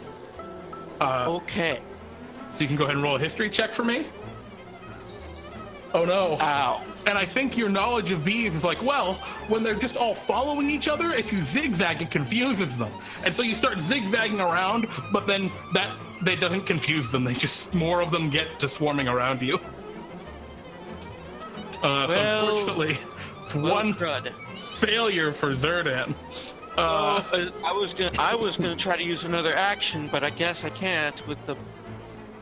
Okay. So you can go ahead and roll a history check for me. Oh no. Ow. And I think your knowledge of bees is like, well, when they're just all following each other, if you zigzag, it confuses them. And so you start zigzagging around, but then that doesn't confuse them. They just, more of them get to swarming around you. So unfortunately, it's one failure for Zurdan. I was gonna try to use another action, but I guess I can't with the.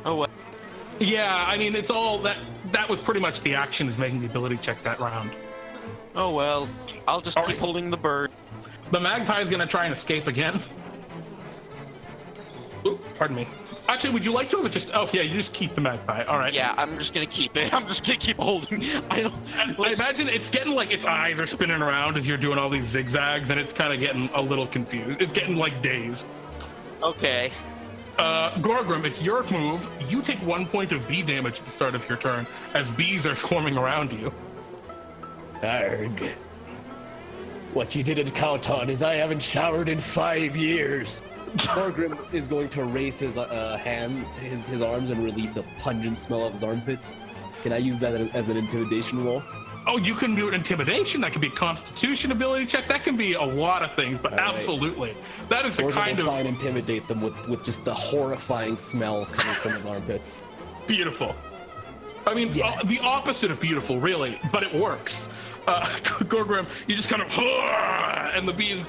Oh well. Yeah, I mean, it's all that was pretty much the action, is making the ability check that round. Oh well, I'll just keep holding the bird. The magpie is gonna try and escape again. Ooh, pardon me. Actually, would you like to have it just? Oh yeah, you just keep the magpie. All right. Yeah, I'm just gonna keep it. I'm just gonna keep holding. I imagine it's getting like its eyes are spinning around as you're doing all these zigzags, and it's kind of getting a little confused. It's getting like dazed. Okay. Gorgrim, it's your move. You take 1 point of bee damage at the start of your turn as bees are swarming around you. Arg. What you didn't count on is I haven't showered in 5 years. Gorgrim is going to raise his his arms and release the pungent smell of his armpits. Can I use that as an intimidation roll? Oh, you can do an intimidation. That can be a constitution ability check. That can be a lot of things, but absolutely. That is the kind of... try and intimidate them with just the horrifying smell coming from his armpits. Beautiful. I mean, the opposite of beautiful, really, but it works. Gorgrim, you just kind of... And the bees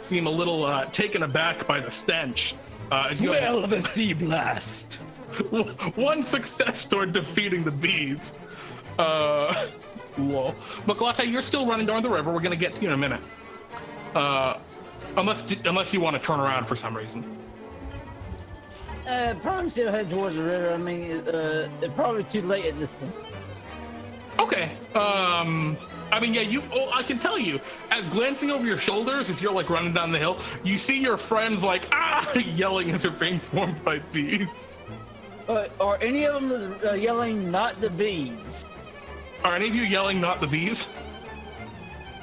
seem a little taken aback by the stench. Smell the Seablast! One success toward defeating the bees. Whoa. Mochalatte, you're still running down the river. We're gonna get to you in a minute. Unless you want to turn around for some reason. Probably still head towards the river. I mean, it's probably too late at this point. Okay. I mean, yeah, I can tell you, as glancing over your shoulders as you're like running down the hill, you see your friends like, yelling as they're being swarmed by bees. Are any of them yelling, not the bees? Are any of you yelling, not the bees?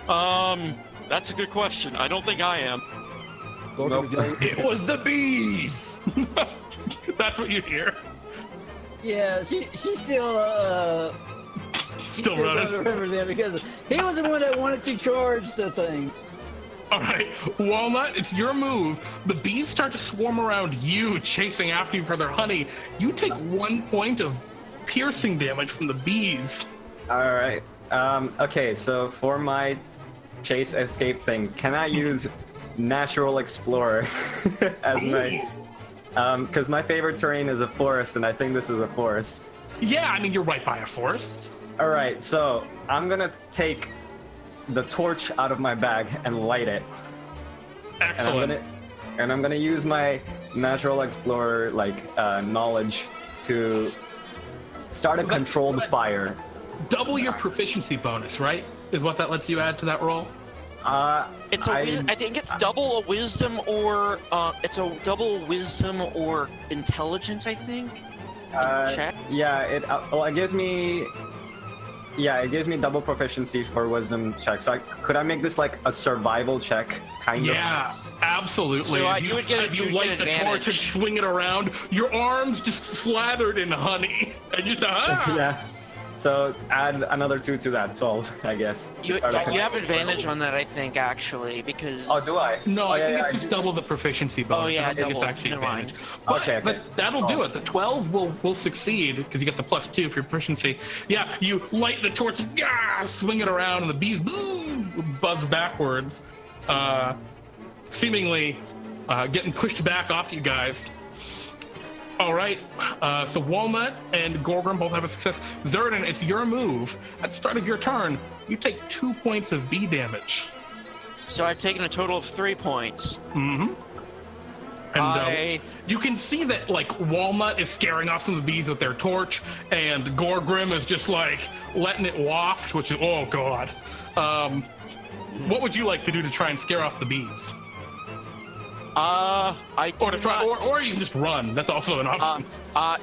That's a good question. I don't think I am. Nope. Yelling, it was the bees! That's what you hear. Yeah, she's still running the river there because he was the one that wanted to charge the thing. All right, Walnut, it's your move. The bees start to swarm around you, chasing after you for their honey. You take 1 point of piercing damage from the bees. All right. Okay, so for my chase escape thing, can I use Natural Explorer as my... Because my favorite terrain is a forest, and I think this is a forest. Yeah, I mean, you're right by a forest. All right, so I'm gonna take the torch out of my bag and light it. Excellent. And I'm gonna use my Natural Explorer knowledge to start to control the fire. Double your proficiency bonus, right? Is what that lets you add to that roll? I think it's double a wisdom or intelligence. I think. Check. Yeah, it gives me. Yeah, it gives me double proficiency for wisdom check. So could I make this like a survival check, kind of? Yeah, absolutely. So as you light the torch and swing it around, your arms just slathered in honey, and you yeah. So add another 2 to that, 12, I guess. You have advantage on that, I think, actually, because... Oh, do I? No, I think it's just double the proficiency bonus. Oh, yeah, I don't think it's actually advantage. But that'll do it. The 12 will succeed, because you get the +2 for your proficiency. Yeah, you light the torch, swing it around, and the bees buzz backwards, seemingly getting pushed back off you guys. All right, so Walnut and Gorgrim both have a success. Zurdan, it's your move. At the start of your turn, you take 2 points of bee damage. So I've taken a total of 3 points. Mm-hmm. And you can see that, like, Walnut is scaring off some of the bees with their torch, and Gorgrim is just, like, letting it waft, which is, oh, God. What would you like to do to try and scare off the bees? I Or do to try, not- or you can just run. That's also an option.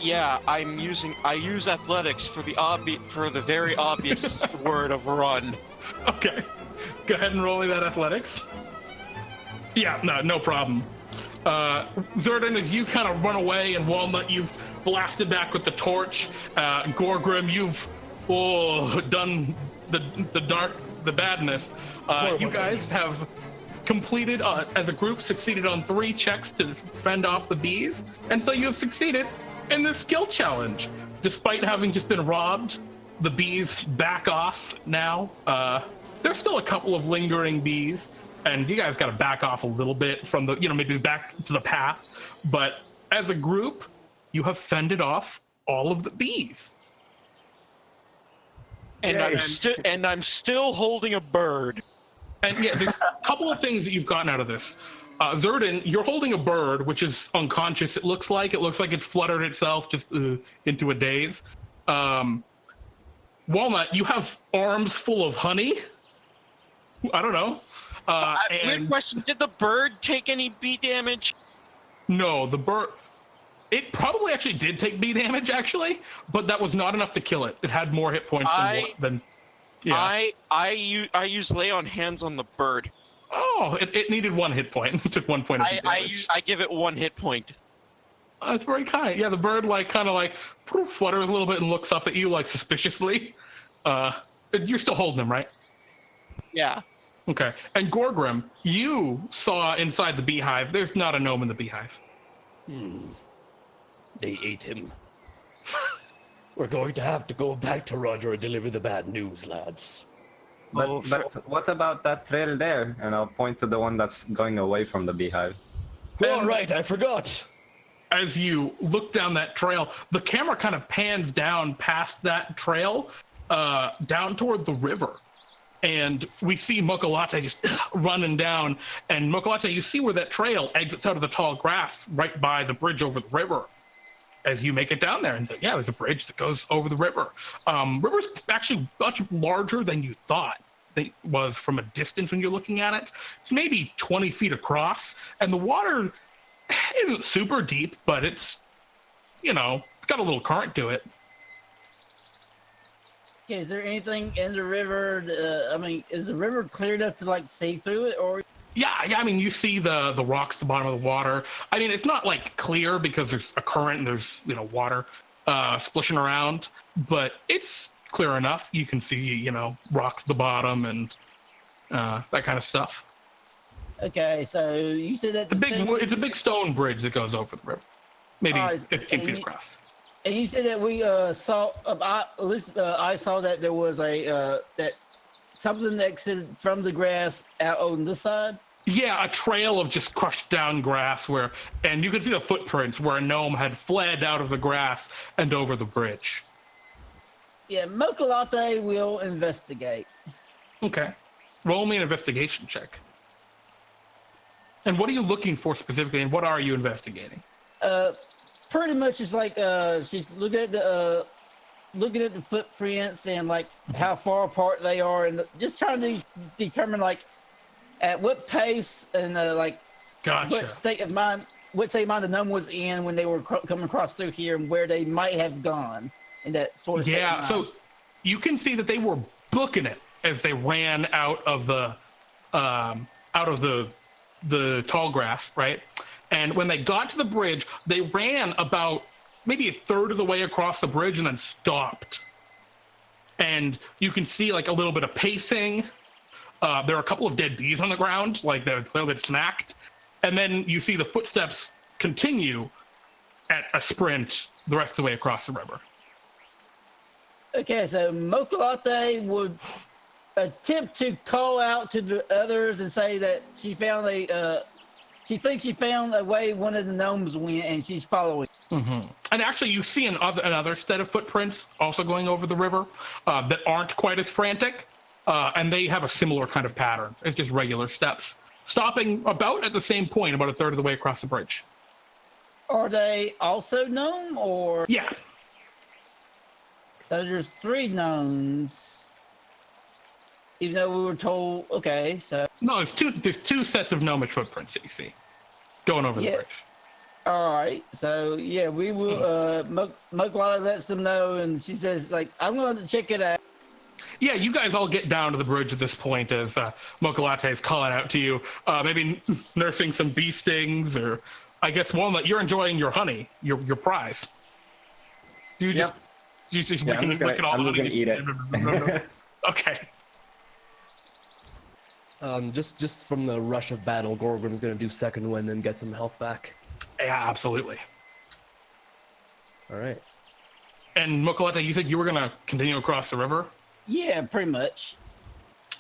Yeah, I use athletics for the very obvious word of run. Okay. Go ahead and roll me that athletics. Yeah, no problem. Zurdan, as you kind of run away, and Walnut, you've blasted back with the torch. Gorgrim, you've done the badness. You guys have completed, as a group, succeeded on 3 checks to fend off the bees, and so you have succeeded in this skill challenge. Despite having just been robbed, the bees back off now. There's still a couple of lingering bees, and you guys got to back off a little bit from the, maybe back to the path. But as a group, you have fended off all of the bees. And I'm still holding a bird. And yeah, there's a couple of things that you've gotten out of this. Zurdan, you're holding a bird, which is unconscious. It looks like it's fluttered itself just into a daze. Walnut, you have arms full of honey. I don't know. Weird question. Did the bird take any bee damage? No, the bird... It probably actually did take bee damage, actually, but that was not enough to kill it. It had more hit points than... Yeah. I use lay on hands on the bird. Oh, it needed 1 hit point. It took 1 point of damage. I give it 1 hit point. That's very kind. Yeah, the bird kind of flutters a little bit and looks up at you suspiciously. You're still holding him, right? Yeah. Okay. And Gorgrim, you saw inside the beehive. There's not a gnome in the beehive. They ate him. We're going to have to go back to Roger and deliver the bad news, lads. But what about that trail there? And I'll point to the one that's going away from the beehive. All right, I forgot. As you look down that trail, the camera kind of pans down past that trail, down toward the river. And we see Mochalatte just running down. And Mochalatte, you see where that trail exits out of the tall grass right by the bridge over the river. As you make it down there, and yeah, there's a bridge that goes over the river. River's actually much larger than you thought it was from a distance when you're looking at it. It's maybe 20 feet across, and the water isn't super deep, but it's, it's got a little current to it. Okay, is there anything in the river? Is the river clear enough to see through it, or? Yeah, I mean, you see the rocks at the bottom of the water. I mean, it's not clear because there's a current and there's water splishing around, but it's clear enough. You can see rocks at the bottom and that kind of stuff. Okay, so you said that it's a big stone bridge that goes over the river, maybe 15 feet across. And you said that we saw. I saw that there was that something that exited from the grass out on this side. Yeah, a trail of just crushed down grass and you can see the footprints where a gnome had fled out of the grass and over the bridge. Yeah, Mochalatte will investigate. Okay. Roll me an investigation check. And what are you looking for specifically, and what are you investigating? Pretty much it's she's looking at the footprints and how far apart they are, and just trying to determine at what pace and Gotcha. what state of mind the gnome was in when they were coming across through here, and where they might have gone in that sort of yeah. So you can see that they were booking it as they ran out of the tall grass, right? And when they got to the bridge, they ran about maybe a third of the way across the bridge and then stopped. And you can see a little bit of pacing. There are a couple of dead bees on the ground, they're clearly been smacked. And then you see the footsteps continue at a sprint the rest of the way across the river. Okay, so Mochalatte would attempt to call out to the others and say that she thinks she found a way one of the gnomes went, and she's following. Mm-hmm. And actually, you see another set of footprints also going over the river that aren't quite as frantic, and they have a similar kind of pattern. It's just regular steps, stopping about at the same point, about a third of the way across the bridge. Are they also gnome, or? Yeah. So there's 3 gnomes. Even though we were told, okay, so... No, there's two sets of gnomish footprints that you see. going over the Yeah. bridge. All right. So yeah, we will. Mochalatte lets them know, and she says, like, I'm going to check it out. Yeah, you guys all get down to the bridge at this point as Mochalatte is calling out to you, maybe nursing some bee stings, or I guess Walnut, you're enjoying your honey, your prize. Do you just, you just Yeah, I'm just gonna eat it. Okay. Just from the rush of battle, Gorgrim's gonna do second wind and get some health back. Yeah, absolutely. All right. And Mochalatte, you said you were gonna continue across the river? Yeah, pretty much.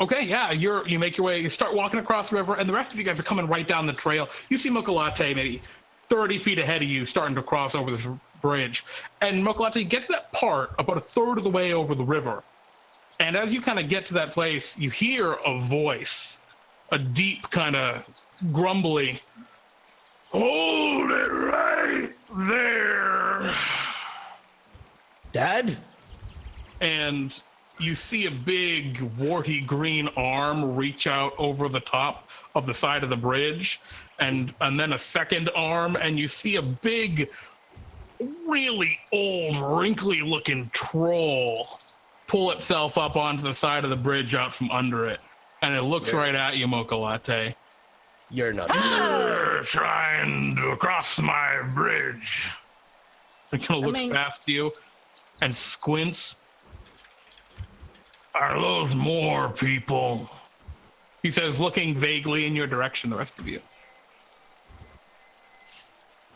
Okay, yeah, you make your way, you start walking across the river, and the rest of you guys are coming right down the trail. You see Mochalatte maybe 30 feet ahead of you starting to cross over this bridge. And Mochalatte, you get to that part about a third of the way over the river. And as you kind of get to that place, you hear a voice, a deep kind of grumbly, "Hold it right there." Dad? And you see a big warty green arm reach out over the top of the side of the bridge, and then a second arm, and you see a big, really old, wrinkly looking troll pull itself up onto the side of the bridge out from under it. And it looks right at you, Mochalatte. You're not. You're trying to cross my bridge. It kind of looks past you and squints. Are those more people? He says, looking vaguely in your direction, the rest of you.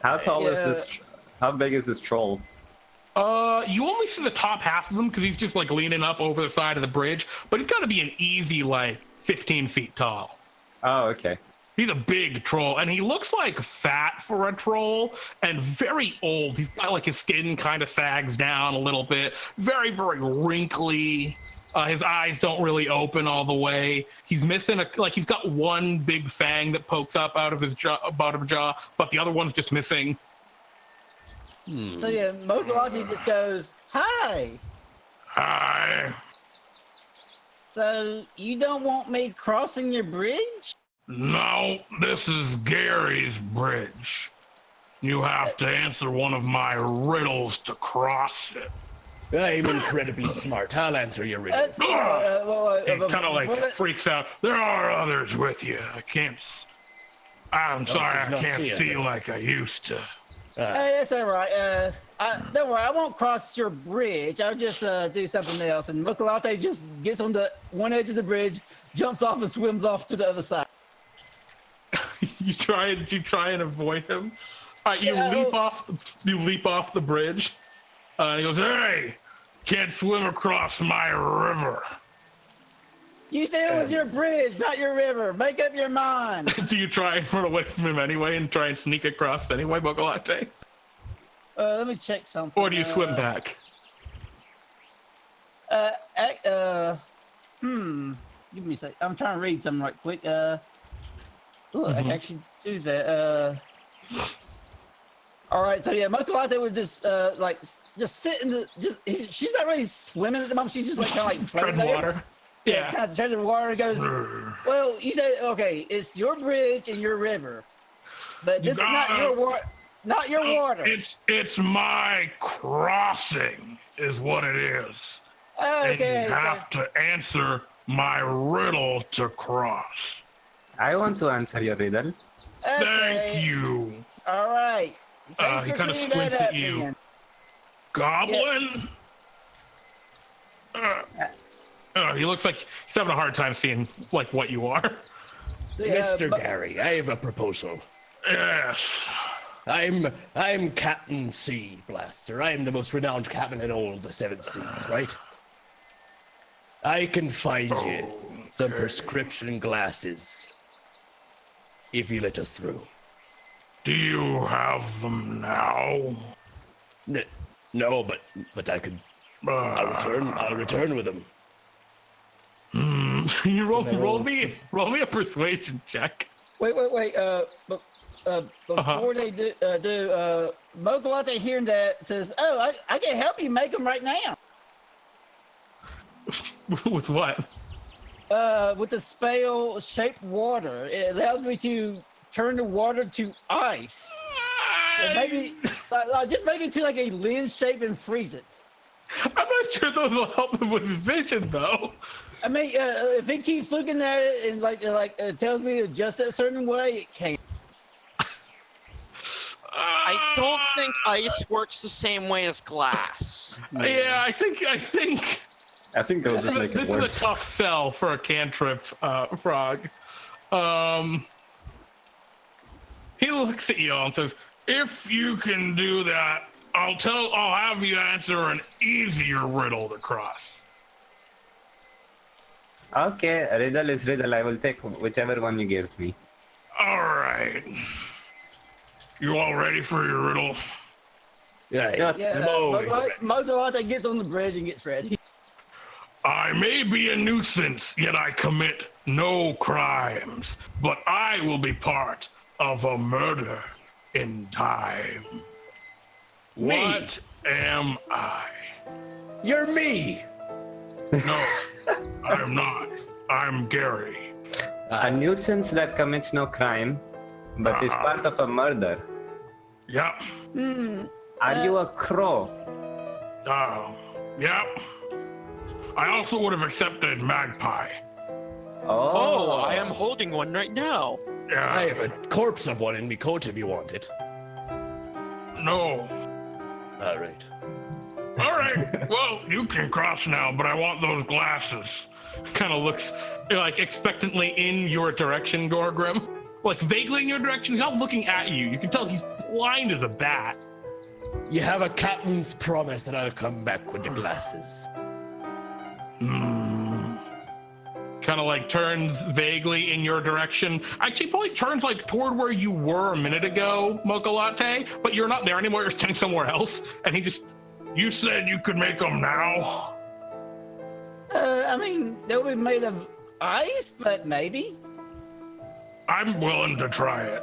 How tall is this? How big is this troll? You only see the top half of him because he's just like leaning up over the side of the bridge, but he's got to be an easy like 15 feet tall. Oh, okay. He's a big troll, and he looks like fat for a troll and very old. He's got like his skin kind of sags down a little bit, very, very wrinkly. His eyes don't really open all the way. He's missing he's got one big fang that pokes up out of his bottom jaw, but the other one's just missing. So yeah, Mochalatte just goes, "Hi." Hi. So you don't want me crossing your bridge? No, this is Gary's bridge. You have to answer one of my riddles to cross it. I'm incredibly smart. I'll answer your riddle. He kind of like freaks out. There are others with you. I'm sorry, I can't see like I used to. That's all right. Don't worry, I won't cross your bridge. I'll just do something else. And Mochalatte just gets on the one edge of the bridge, jumps off, and swims off to the other side. You try and avoid him. All right, you leap off the bridge. He goes, "Hey, can't swim across my river." You said it was your bridge, not your river. Make up your mind. Do you try and run away from him anyway and try and sneak across anyway, Mochalatte? Let me check something. Or do you swim back? Give me a sec. I'm trying to read something right quick. I can actually do that. All right, so yeah, Mochalatte would just sit in the she's not really swimming at the moment. She's just like kind of like floating Tread there. water. Yeah, kind of treading the water. Goes, well, you said okay, it's your bridge and your river, but this is not your water. Not your water. It's my crossing, is what it is. Okay, and you have to answer my riddle to cross. I want to answer your riddle. Okay. Thank you. All right. Thanks He for kind of clearing that squints at up, you. man. Goblin? He looks like he's having a hard time seeing like what you are. Mr. Gary, I have a proposal. Yes. I'm Captain Seablaster. I am the most renowned captain in all the seven seas, right? I can find you some prescription glasses if you let us through. Do you have them now? No, but I could. I'll return with them. You roll me a persuasion check. Wait. Before they do, Mochalatte hearing that says, "Oh, I can help you make them right now." With what? With the spell Shape Water, it allows me to turn the water to ice. Or maybe just make it to like a lens shape and freeze it. I'm not sure those will help him with his vision, though. I mean, if he keeps looking at it and tells me to adjust it a certain way, it can't. I don't think ice works the same way as glass. Yeah, I think it'll just make it this worse. is a tough sell for a cantrip, Frog. He looks at you all and says, "If you can do that, I'll have you answer an easier riddle to cross." Okay, a riddle is riddle. I will take whichever one you give me. All right. You all ready for your riddle? Yeah, Sure. I'm always ready. Mochalatte gets on the bridge and gets ready. I may be a nuisance, yet I commit no crimes, but I will be part of a murder in time. Me. What am I? You're me. No, I'm not. I'm Gary. A nuisance that commits no crime, but is part of a murder. Yep. Are you a crow? Yep. I also would have accepted magpie. Oh, I am holding one right now. Yeah. I have a corpse of one in me coat if you want it. No. All right. All right. Well, you can cross now, but I want those glasses. Kind of looks like expectantly in your direction, Gorgrim. Like vaguely in your direction. He's not looking at you. You can tell he's blind as a bat. You have a captain's promise that I'll come back with the glasses. Kind of like turns vaguely in your direction. Actually, probably turns like toward where you were a minute ago, Mochalatte, but you're not there anymore. You're standing somewhere else. And he just, you said you could make them now? I mean, they'll be made of ice, but maybe. I'm willing to try it.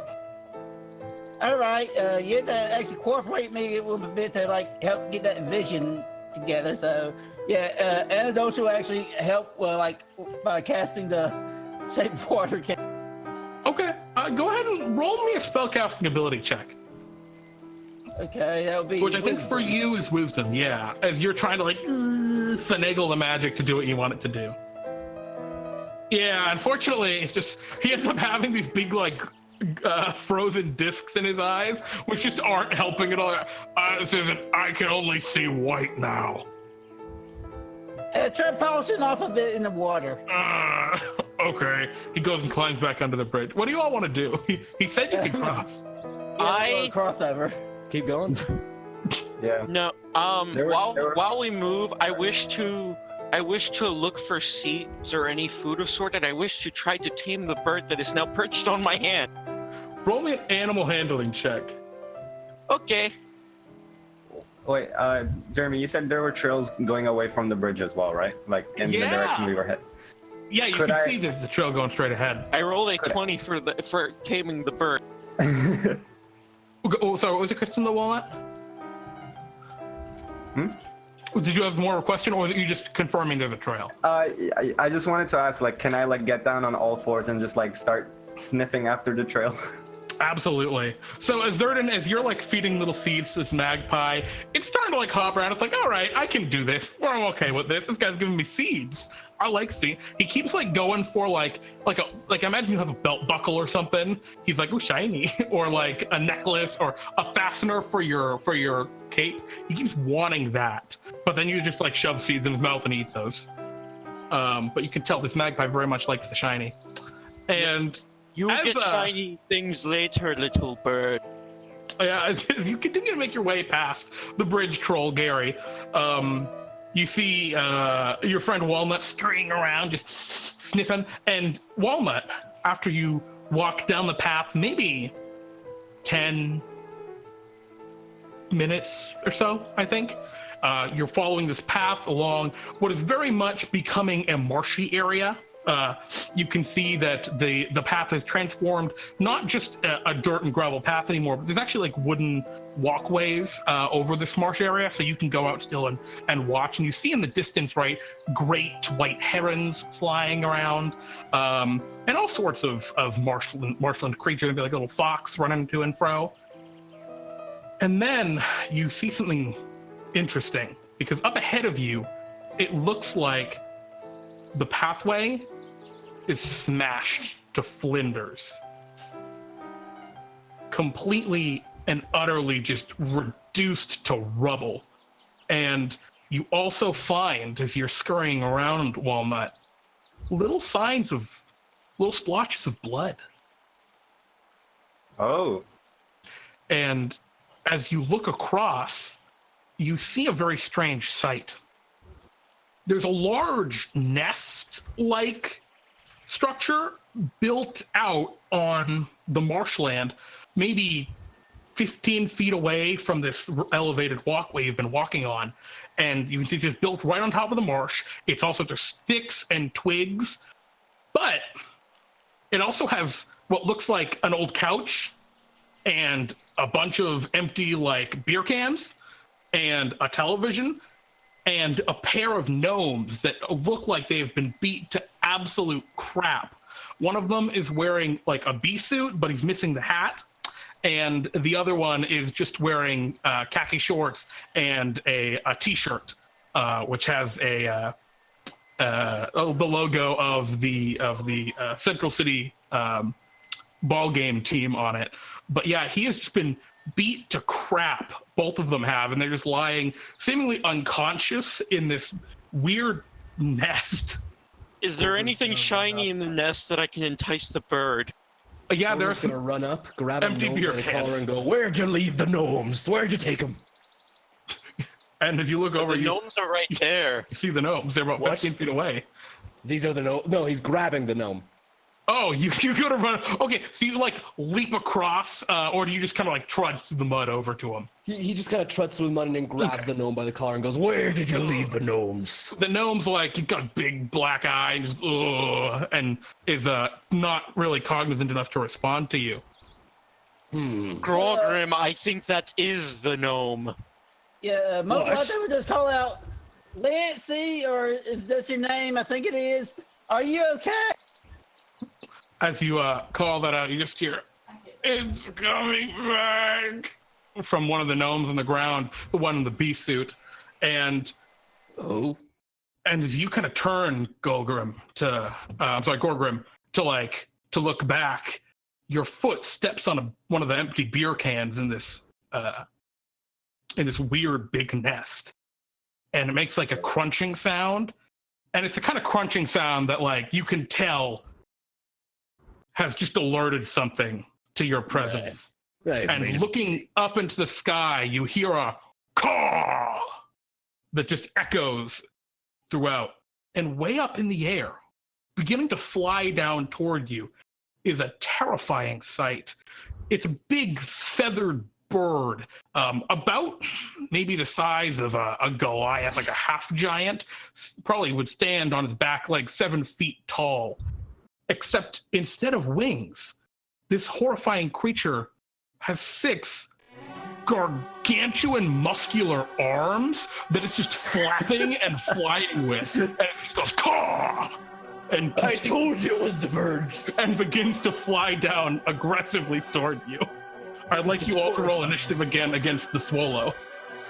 All right, you have to actually cooperate me with a bit to like help get that vision together. So yeah, antidotes will actually help by casting the shape water can. Okay, go ahead and roll me a spellcasting ability check. Okay, that would be Which I think for you is wisdom, yeah. As you're trying to like finagle the magic to do what you want it to do. Yeah, unfortunately, it's just he ends up having these big like frozen discs in his eyes, which just aren't helping at all. This isn't. I can only see white now. Try polishing off a bit in the water. Okay. He goes and climbs back under the bridge. What do you all want to do? He said you could cross. Crossover. Let's keep going. Yeah. No. While we move, I wish to look for seeds or any food of sort, and I wish to try to tame the bird that is now perched on my hand. Roll me an animal handling check. Okay. Wait, Jeremy, you said there were trails going away from the bridge as well, right? Like in the direction we were headed. Yeah, you Could can I- see there's the trail going straight ahead. I rolled a 20 for taming the bird. Oh, sorry, what was your question, the Walnut? Did you have more of a question, or was it you just confirming there's a trail? I just wanted to ask, like, can I like get down on all fours and just like start sniffing after the trail? Absolutely. So as Zurdan, as you're like feeding little seeds to this magpie, it's starting to like hop around. It's like, all right, I can do this. Or I'm okay with this. This guy's giving me seeds. I like seeds. He keeps like going for like imagine you have a belt buckle or something. He's like, ooh, shiny, or like a necklace or a fastener for your cape. He keeps wanting that, but then you just like shove seeds in his mouth and he eats those. But you can tell this magpie very much likes the shiny, and. You will get shiny things later, little bird. Yeah, as you continue to make your way past the bridge troll, Gary, you see your friend Walnut scurrying around, just sniffing. And Walnut, after you walk down the path, maybe 10 minutes or so, I think, you're following this path along what is very much becoming a marshy area. you can see that the path is transformed, not just a dirt and gravel path anymore, but there's actually like wooden walkways over this marsh area, so you can go out still and watch. And you see in the distance, right, great white herons flying around, and all sorts of marshland creatures, maybe like a little fox running to and fro. And then you see something interesting, because up ahead of you, it looks like the pathway is smashed to flinders. Completely and utterly just reduced to rubble. And you also find, as you're scurrying around Walnut, little signs of, little splotches of blood. Oh. And as you look across, you see a very strange sight. There's a large nest-like structure built out on the marshland, maybe 15 feet away from this elevated walkway you've been walking on. And you can see it's built right on top of the marsh. It's also, there's sticks and twigs, but it also has what looks like an old couch and a bunch of empty like beer cans and a television and a pair of gnomes that look like they've been beat to absolute crap. One of them is wearing like a bee suit, but he's missing the hat. And the other one is just wearing khaki shorts and a t-shirt, which has the logo of the Central City ball game team on it. But yeah, he has just been beat to crap. Both of them have, and they're just lying seemingly unconscious in this weird nest. Is there anything shiny in the nest that I can entice the bird? Yeah, there's gonna run up, grab a empty gnome beer by the cans collar and go, "Where'd you leave the gnomes? Where'd you take them?" And if you look over, the gnomes are right there. You see the gnomes. They're about 15 feet away. These are the gnome. No, he's grabbing the gnome. Oh, you gotta run. Okay, so you like leap across, or do you just kind of like trudge through the mud over to him? He just kind of trots through the mud and then grabs the gnome by the collar and goes, "Where did you leave the gnomes?" The gnome's like, he's got a big black eye and, just, and is not really cognizant enough to respond to you. Gorgrim, I think that is the gnome. Yeah, Mochalatte would just call out, Lancy, or if that's your name, I think it is. Are you okay? As you call that out, you just hear, "It's coming back," from one of the gnomes on the ground, the one in the bee suit. And as you kind of turn Gorgrim to look back, your foot steps on one of the empty beer cans in this weird big nest, and it makes like a crunching sound, and it's the kind of crunching sound that like you can tell has just alerted something to your presence. Right. And looking up into the sky, you hear a caw that just echoes throughout. And way up in the air, beginning to fly down toward you, is a terrifying sight. It's a big feathered bird, about maybe the size of a Goliath, like a half giant, probably would stand on his back legs 7 feet tall. Except instead of wings, this horrifying creature has 6 gargantuan muscular arms that it's just flapping and flying with. And it just goes, caw! And I told you it was the birds. And begins to fly down aggressively toward you. I'd like you all to roll initiative again against the swallow.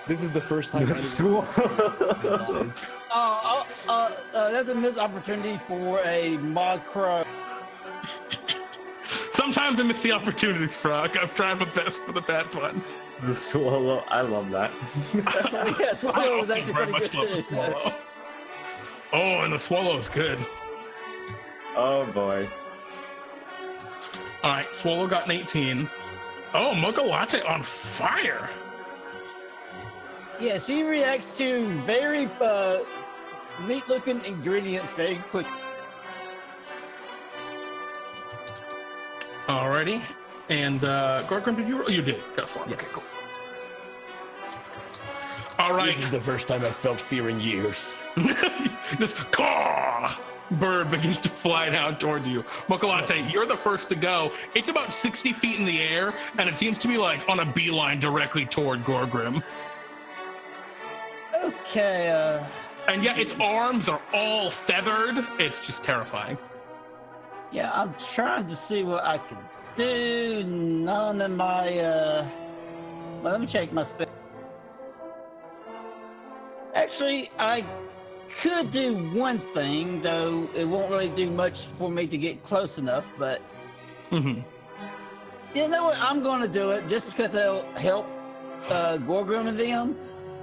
This is the first time. That's a missed opportunity for a mod crow. Sometimes I miss the opportunities, Frog. I'm trying my best for the bad puns. The swallow, I love that. Yeah, swallow was actually very pretty much good love the too. swallow. Oh, and the swallow's good. Oh boy. All right, swallow got an 18. Oh, Mochalatte on fire. Yeah, she reacts to very neat-looking ingredients very quick. Alrighty. And Gorgrim, did you roll? You did. Got a 4. Yes. Okay, cool. All right. This is the first time I've felt fear in years. This caw bird begins to fly down toward you. Mochalatte, you're the first to go. It's about 60 feet in the air, and it seems to be like on a beeline directly toward Gorgrim. Okay, And yet its arms are all feathered. It's just terrifying. yeah, I'm trying to see what I can do. None of my, well, let me check my spell. Actually, I could do one thing, though it won't really do much for me to get close enough, but Mm-hmm. you know what? I'm going to do it just because it'll help Gorgrim and them.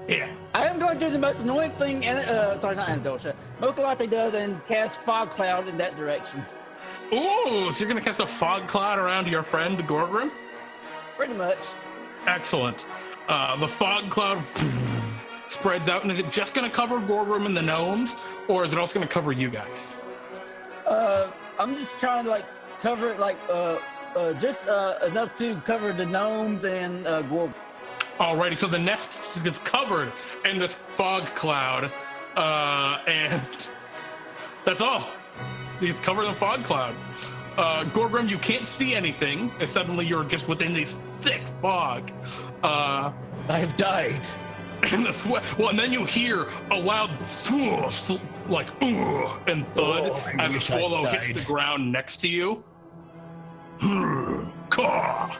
Yeah. I am going to do the most annoying thing, sorry, not Anadosha, Mochalatte does and cast Fog Cloud in that direction. Ooh, so you're going to cast a fog cloud around your friend Gorgrim? Pretty much. Excellent. The fog cloud spreads out, and is it just going to cover Gorgrim and the gnomes, or is it also going to cover you guys? I'm just trying to like cover it like just enough to cover the gnomes and Gorgrim. Alrighty, so the nest gets covered in this fog cloud, and that's all. It's covered in fog cloud. Gorgrim, you can't see anything, and suddenly you're just within this thick fog. I have died. And the sweat. Well, and then you hear a loud, like, and thud as the swallow hits the ground next to you. Caw.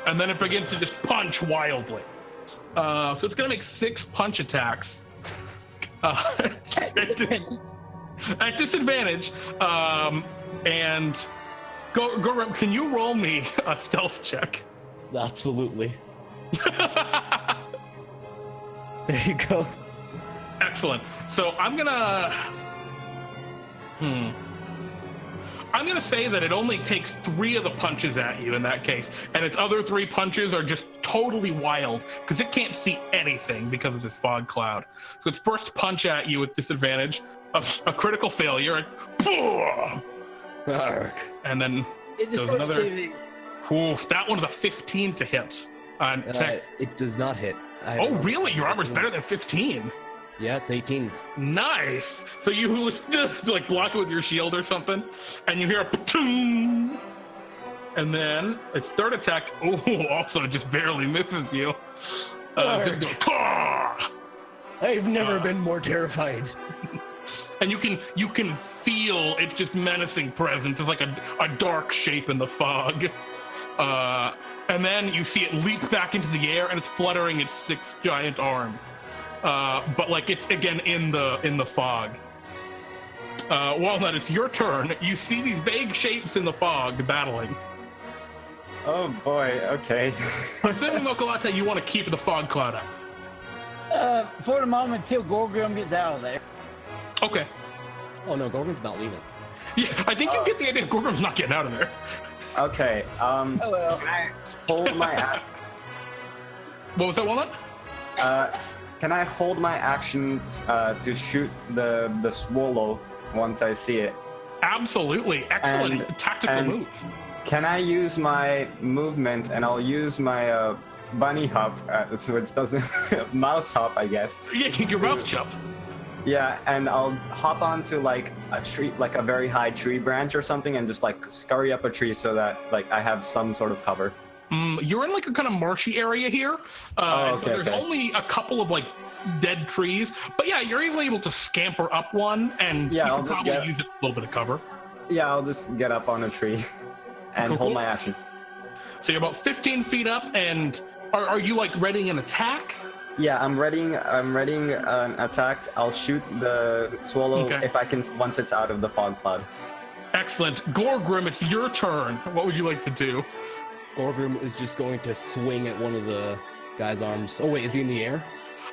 And then it begins to just punch wildly. So it's going to make 6 punch attacks. At disadvantage. And Gorgrim, can you roll me a stealth check? Absolutely. There you go. Excellent. So I'm gonna say that it only takes 3 of the punches at you in that case, and its other 3 punches are just totally wild because it can't see anything because of this fog cloud. So its first punch at you with disadvantage, a critical failure, and then there's another. Oof, that one's a 15 to hit. It does not hit. Oh, really? Your armor's better than 15. Yeah, it's 18. Nice. So you like block it with your shield or something, and you hear a patoom, and then its third attack, also just barely misses you. So you go, Caw! I've never been more terrified. And you can feel its just menacing presence. It's like a dark shape in the fog. And then you see it leap back into the air, and it's fluttering its 6 giant arms. But like it's again in the fog. Walnut, it's your turn. You see these vague shapes in the fog battling. Oh boy, okay. Assuming Mochalatte, you want to keep the fog cloud up. For the moment, until Gorgrim gets out of there. Okay. Oh no, Gorgrim's not leaving. Yeah, I think you get the idea. Gorgrim's not getting out of there. Okay, Oh well. can I hold my action? What was that, Walnut? Can I hold my action to shoot the swallow once I see it? Absolutely. Excellent tactical move. Can I use my movement, and I'll use my bunny hop, so it doesn't mouse hop, I guess. Yeah, your mouse jump. Yeah, and I'll hop onto like a tree, like a very high tree branch or something, and just like scurry up a tree so that like I have some sort of cover. You're in like a kind of marshy area here. So there's only a couple of like dead trees, but yeah, you're easily able to scamper up one, and you can probably use it a little bit of cover. Yeah, I'll just get up on a tree and hold my action. So you're about 15 feet up, and are you like readying an attack? Yeah, I'm readying an attack. I'll shoot the swallow if I can once it's out of the fog cloud. Excellent. Gorgrim, it's your turn. What would you like to do? Gorgrim is just going to swing at one of the guy's arms. Oh wait, is he in the air?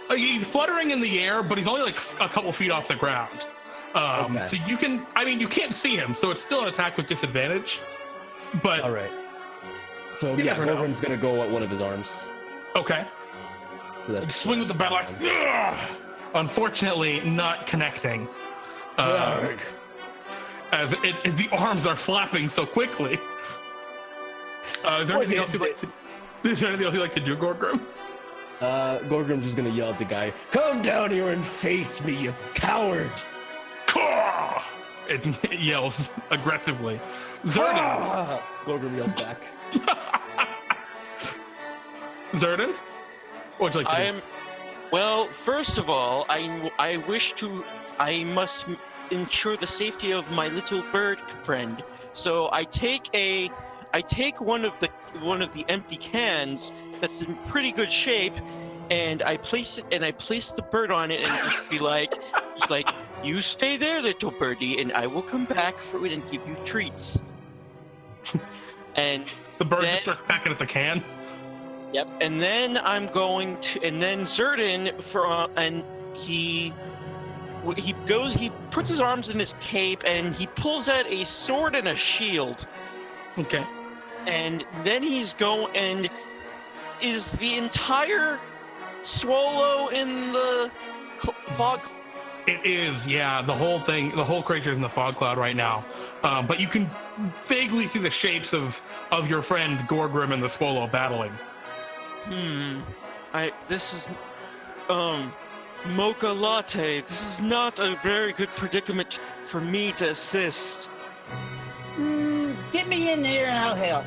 He's fluttering in the air, but he's only like a couple feet off the ground. So you can't see him, so it's still an attack with disadvantage. But all right. So yeah, Gorgrim's going to go at one of his arms. Okay. So that's swing with the battle axe. Unfortunately, not connecting. As the arms are flapping so quickly. Is there anything else you'd like to do, Gorgrim? Gorgrim's just gonna yell at the guy, "Come down here and face me, you coward!" Caw! It yells aggressively. Zurdan. Gorgrim yells back. Zurdan? What'd you like to do? Well, first of all, I must ensure the safety of my little bird friend. So I take one of the empty cans that's in pretty good shape, and I place the bird on it and just be like, you stay there, little birdie, and I will come back for it and give you treats. And The bird just starts pecking at the can. Yep, and then Zurdan he puts his arms in his cape and he pulls out a sword and a shield. Okay. And then is the entire swallow in the fog? It is, yeah. The whole creature is in the fog cloud right now. But you can vaguely see the shapes of your friend Gorgrim and the swallow battling. This is Mochalatte. This is not a very good predicament for me to assist. Get me in there and I'll help.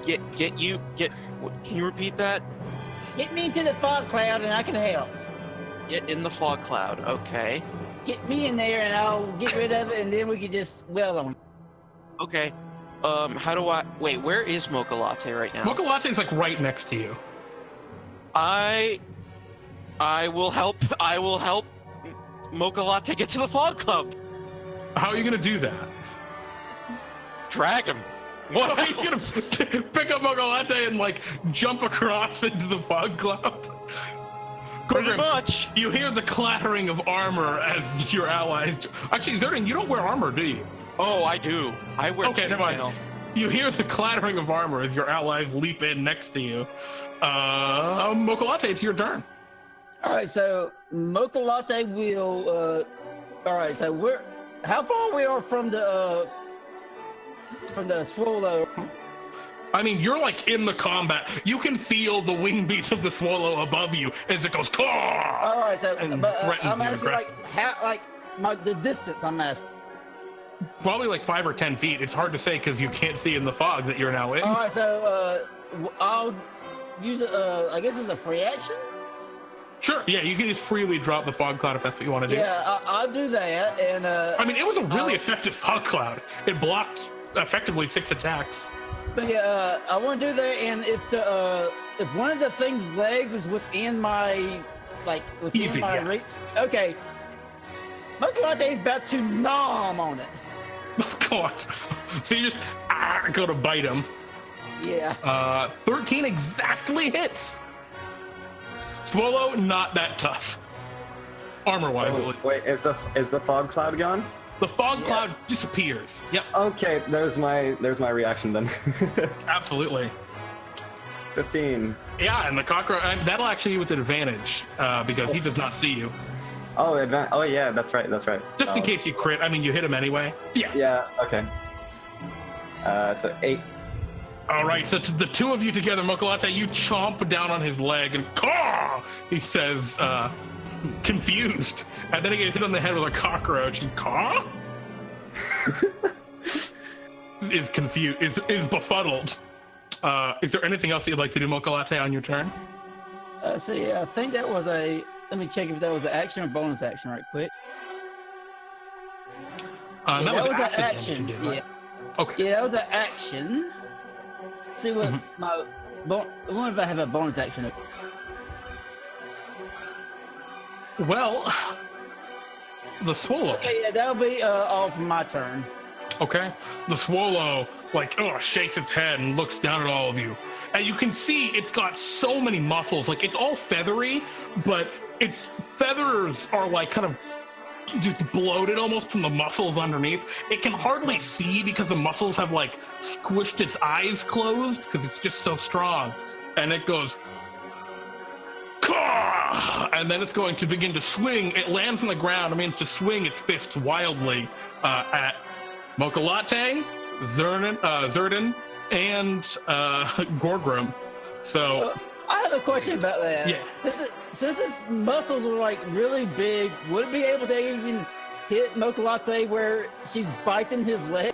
Can you repeat that? Get me into the fog cloud and I can help. Get in the fog cloud, okay. Get me in there and I'll get rid of it and then we can just well on it. Okay. Wait, where is Mochalatte right now? Mochalatte is like right next to you. I will help Mochalatte get to the fog club. How are you gonna do that? Drag him. What? Are you gonna pick up Mochalatte and like jump across into the fog cloud? Pretty Gorgrim, much. You hear the clattering of armor as your allies. Actually, Zurdan, you don't wear armor, do you? Oh, I do. I wear. Okay, never mind. You hear the clattering of armor as your allies leap in next to you. Mochalatte, it's your turn. All right, so Mochalatte will. All right, so how far we are from the swallow? I mean, you're like in the combat. You can feel the wing beat of the swallow above you as it goes. Caw! All right, so And but threatens I'm you asking aggressively. the distance. I'm asking. Probably like 5 or 10 feet. It's hard to say because you can't see in the fog that you're now in. All right, so I'll use I guess it's a free action. Sure. Yeah, you can just freely drop the fog cloud if that's what you want to do. Yeah, I'll do that. And I mean, it was a really effective fog cloud. It blocked effectively 6 attacks. But yeah, I want to do that. And if one of the thing's legs is within my Easy, yeah. reach, okay. Mochalatte is about to nom on it. Go on. So you just go to bite him. Yeah. 13 exactly hits. Swallow, not that tough. Armor-wise, at least. Wait, is the fog cloud gone? The fog cloud disappears. Yep. Okay, there's my reaction then. Absolutely. 15. Yeah, and the cockroach, that'll actually be with advantage because he does not see you. Oh, oh yeah, that's right. Just in case you crit. I mean, you hit him anyway. Yeah. Yeah. Okay. So 8. All right. So to the two of you together, Mochalatte, you chomp down on his leg and caw. He says, confused, and then he gets hit on the head with a cockroach and caw. Is confused. Is befuddled. Is there anything else that you'd like to do, Mochalatte, on your turn? See, I think that was let me check if that was an action or bonus action right quick. That was an acid action. damage you did, right? Yeah. Okay. Yeah, that was an action. Let's see what I wonder if I have a bonus action. Well, the swallow. Okay, yeah, that'll be all for my turn. Okay. The swallow, shakes its head and looks down at all of you. And you can see it's got so many muscles. Like, it's all feathery, but its feathers are, kind of just bloated almost from the muscles underneath. It can hardly see because the muscles have, squished its eyes closed because it's just so strong. And it goes... Caw! And then it's going to begin to swing. It lands on the ground. It means to swing its fists wildly at Mochalatte, Zurdan, and Gorgrim. So I have a question about that. Yeah. Since its muscles are like really big, would it be able to even hit Mochalatte where she's biting his leg?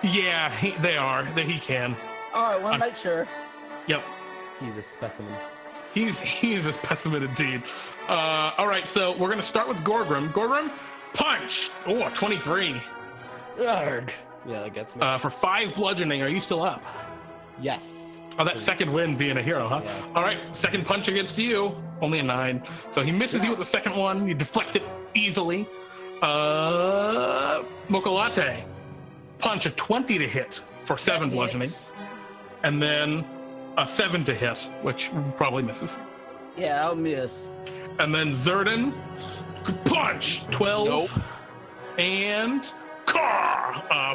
yeah, they are. He can. All right, want to make sure. Yep. He's a specimen. He's a specimen indeed. All right, so we're gonna start with Gorgrim. Gorgrim, punch. Oh, 23 Arrgh. Yeah, that gets me. for 5 bludgeoning. Are you still up? Yes. Oh, that second win being a hero, huh? Yeah. All right, second punch against you. Only a 9. So he misses you with the second one. You deflect it easily. Mochalatte, punch a 20 to hit for 7 That bludgeoning. hits. And then a 7 to hit, which probably misses. Yeah, I'll miss. And then Zurdan, punch 12. Nope. And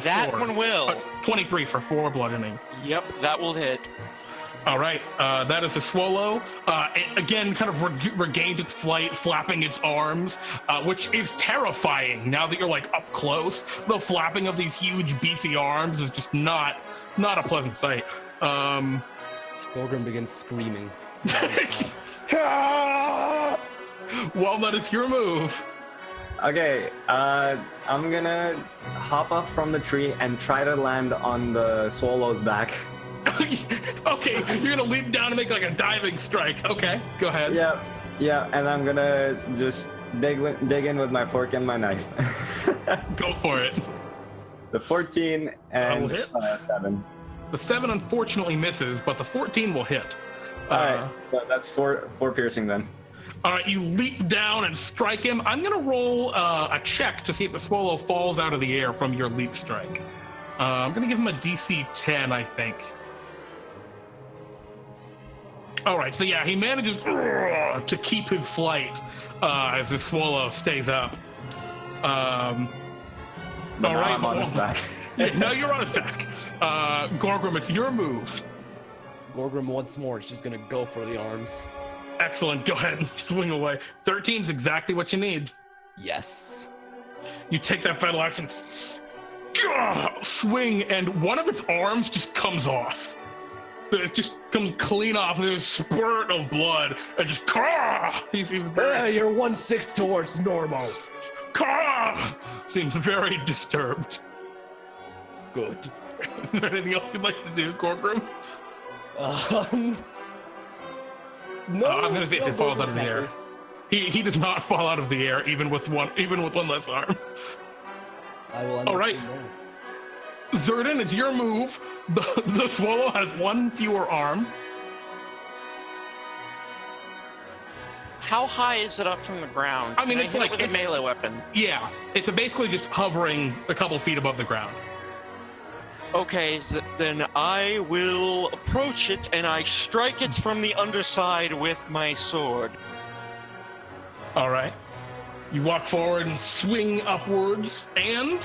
That 4. one will. 23 for 4 bludgeoning. Yep, that will hit. All right, that is a swallow. It again kind of regained its flight, flapping its arms, which is terrifying now that you're like up close. The flapping of these huge beefy arms is just not a pleasant sight. Gorgrim begins screaming. Walnut, it's your move. Okay, I'm gonna hop up from the tree and try to land on the swallow's back. Okay, you're gonna leap down and make like a diving strike. Okay, go ahead. Yeah, and I'm gonna just dig in with my fork and my knife. Go for it. The 14 That'll and hit. 7. The 7 unfortunately misses, but the 14 will hit. All right, so that's 4 piercing then. All right, you leap down and strike him. I'm gonna roll a check to see if the swallow falls out of the air from your leap strike. I'm gonna give him a DC 10, I think. All right, so yeah, he manages to keep his flight as the swallow stays up. All But now right, I'm on his back. Yeah, now you're on his back. Gorgrim, it's your move. Gorgrim once more is just gonna go for the arms. Excellent. Go ahead and swing away. 13 is exactly what you need. Yes. You take that battle action, swing, and one of its arms just comes off. It just comes clean off. There's a spurt of blood, and just he's very, You're 1/6 towards normal. seems very disturbed. Good. Is there anything else you'd like to do, Gorgrim? No. I'm gonna see if it falls out of the Gorgrim's air. happy. He does not fall out of the air, even with one less arm. I will end All up right. in there. Zurdan, it's your move. The swallow has 1 fewer arm. How high is it up from the ground? I mean, Can it's hit like- it with a it's- melee weapon. Yeah, it's basically just hovering a couple feet above the ground. Okay, then I will approach it and I strike it from the underside with my sword. All right. You walk forward and swing upwards, and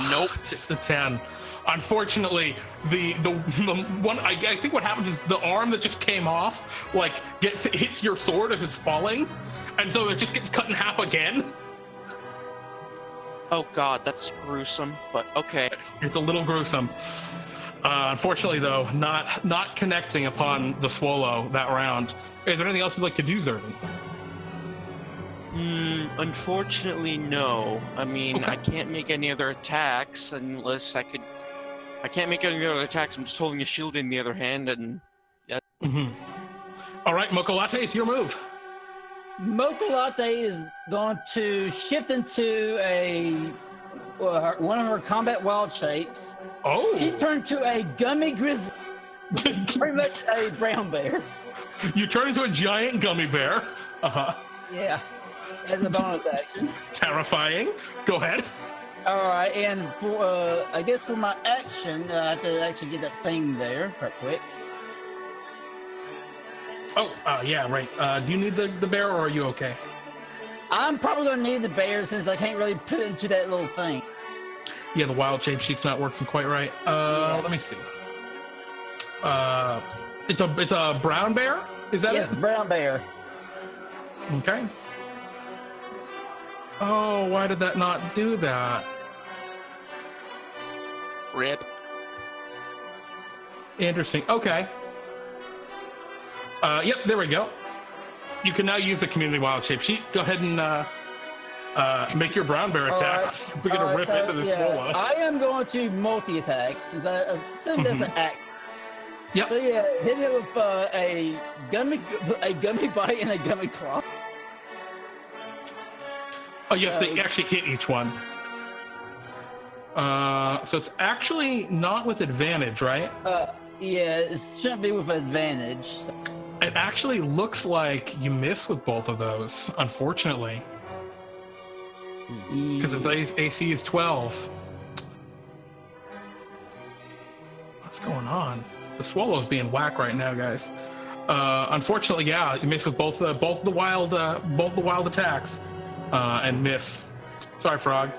Nope. just a 10. Unfortunately, the one I think what happens is the arm that just came off hits your sword as it's falling, and so it just gets cut in half again. Oh god, that's gruesome, but okay. It's a little gruesome. Unfortunately, though, not connecting upon the swallow that round. Is there anything else you'd like to do, Zurdan? Unfortunately, no. I mean, Okay. I can't make any other attacks unless I can't make any other attacks. I'm just holding a shield in the other hand, and Mm-hmm. All right, Mochalatte, it's your move. Mochalatte is going to shift into one of her combat wild shapes. Oh, She's turned to a gummy grizzly, pretty much a brown bear. you turn into a giant gummy bear. Uh-huh. Yeah, as a bonus action. Terrifying. Go ahead. All right, and for I guess for my action, I have to actually get that thing there right quick. Oh, yeah, right. Do you need the bear, or are you okay? I'm probably going to need the bear since I can't really put it into that little thing. Yeah, the wild shape sheet's not working quite right. Let me see. It's a brown bear? Is that Yes, it? brown bear. Okay. Oh, why did that not do that? rip. Interesting. Okay. Yep, there we go. You can now use the community wild shape sheet. Go ahead and make your brown bear attack. Alright. We're gonna rip into the swallow. I am going to multi-attack since I assume that's an act. Yep. So yeah, hit it with a gummy bite and a gummy claw. Oh, you have to actually hit each one. So it's actually not with advantage, right? Yeah, it shouldn't be with advantage. So. It actually looks like you miss with both of those, unfortunately. Because its AC is 12. What's going on? The swallow's being whacked right now, guys. Unfortunately, yeah, you miss with both the wild attacks, and miss. Sorry, Frog.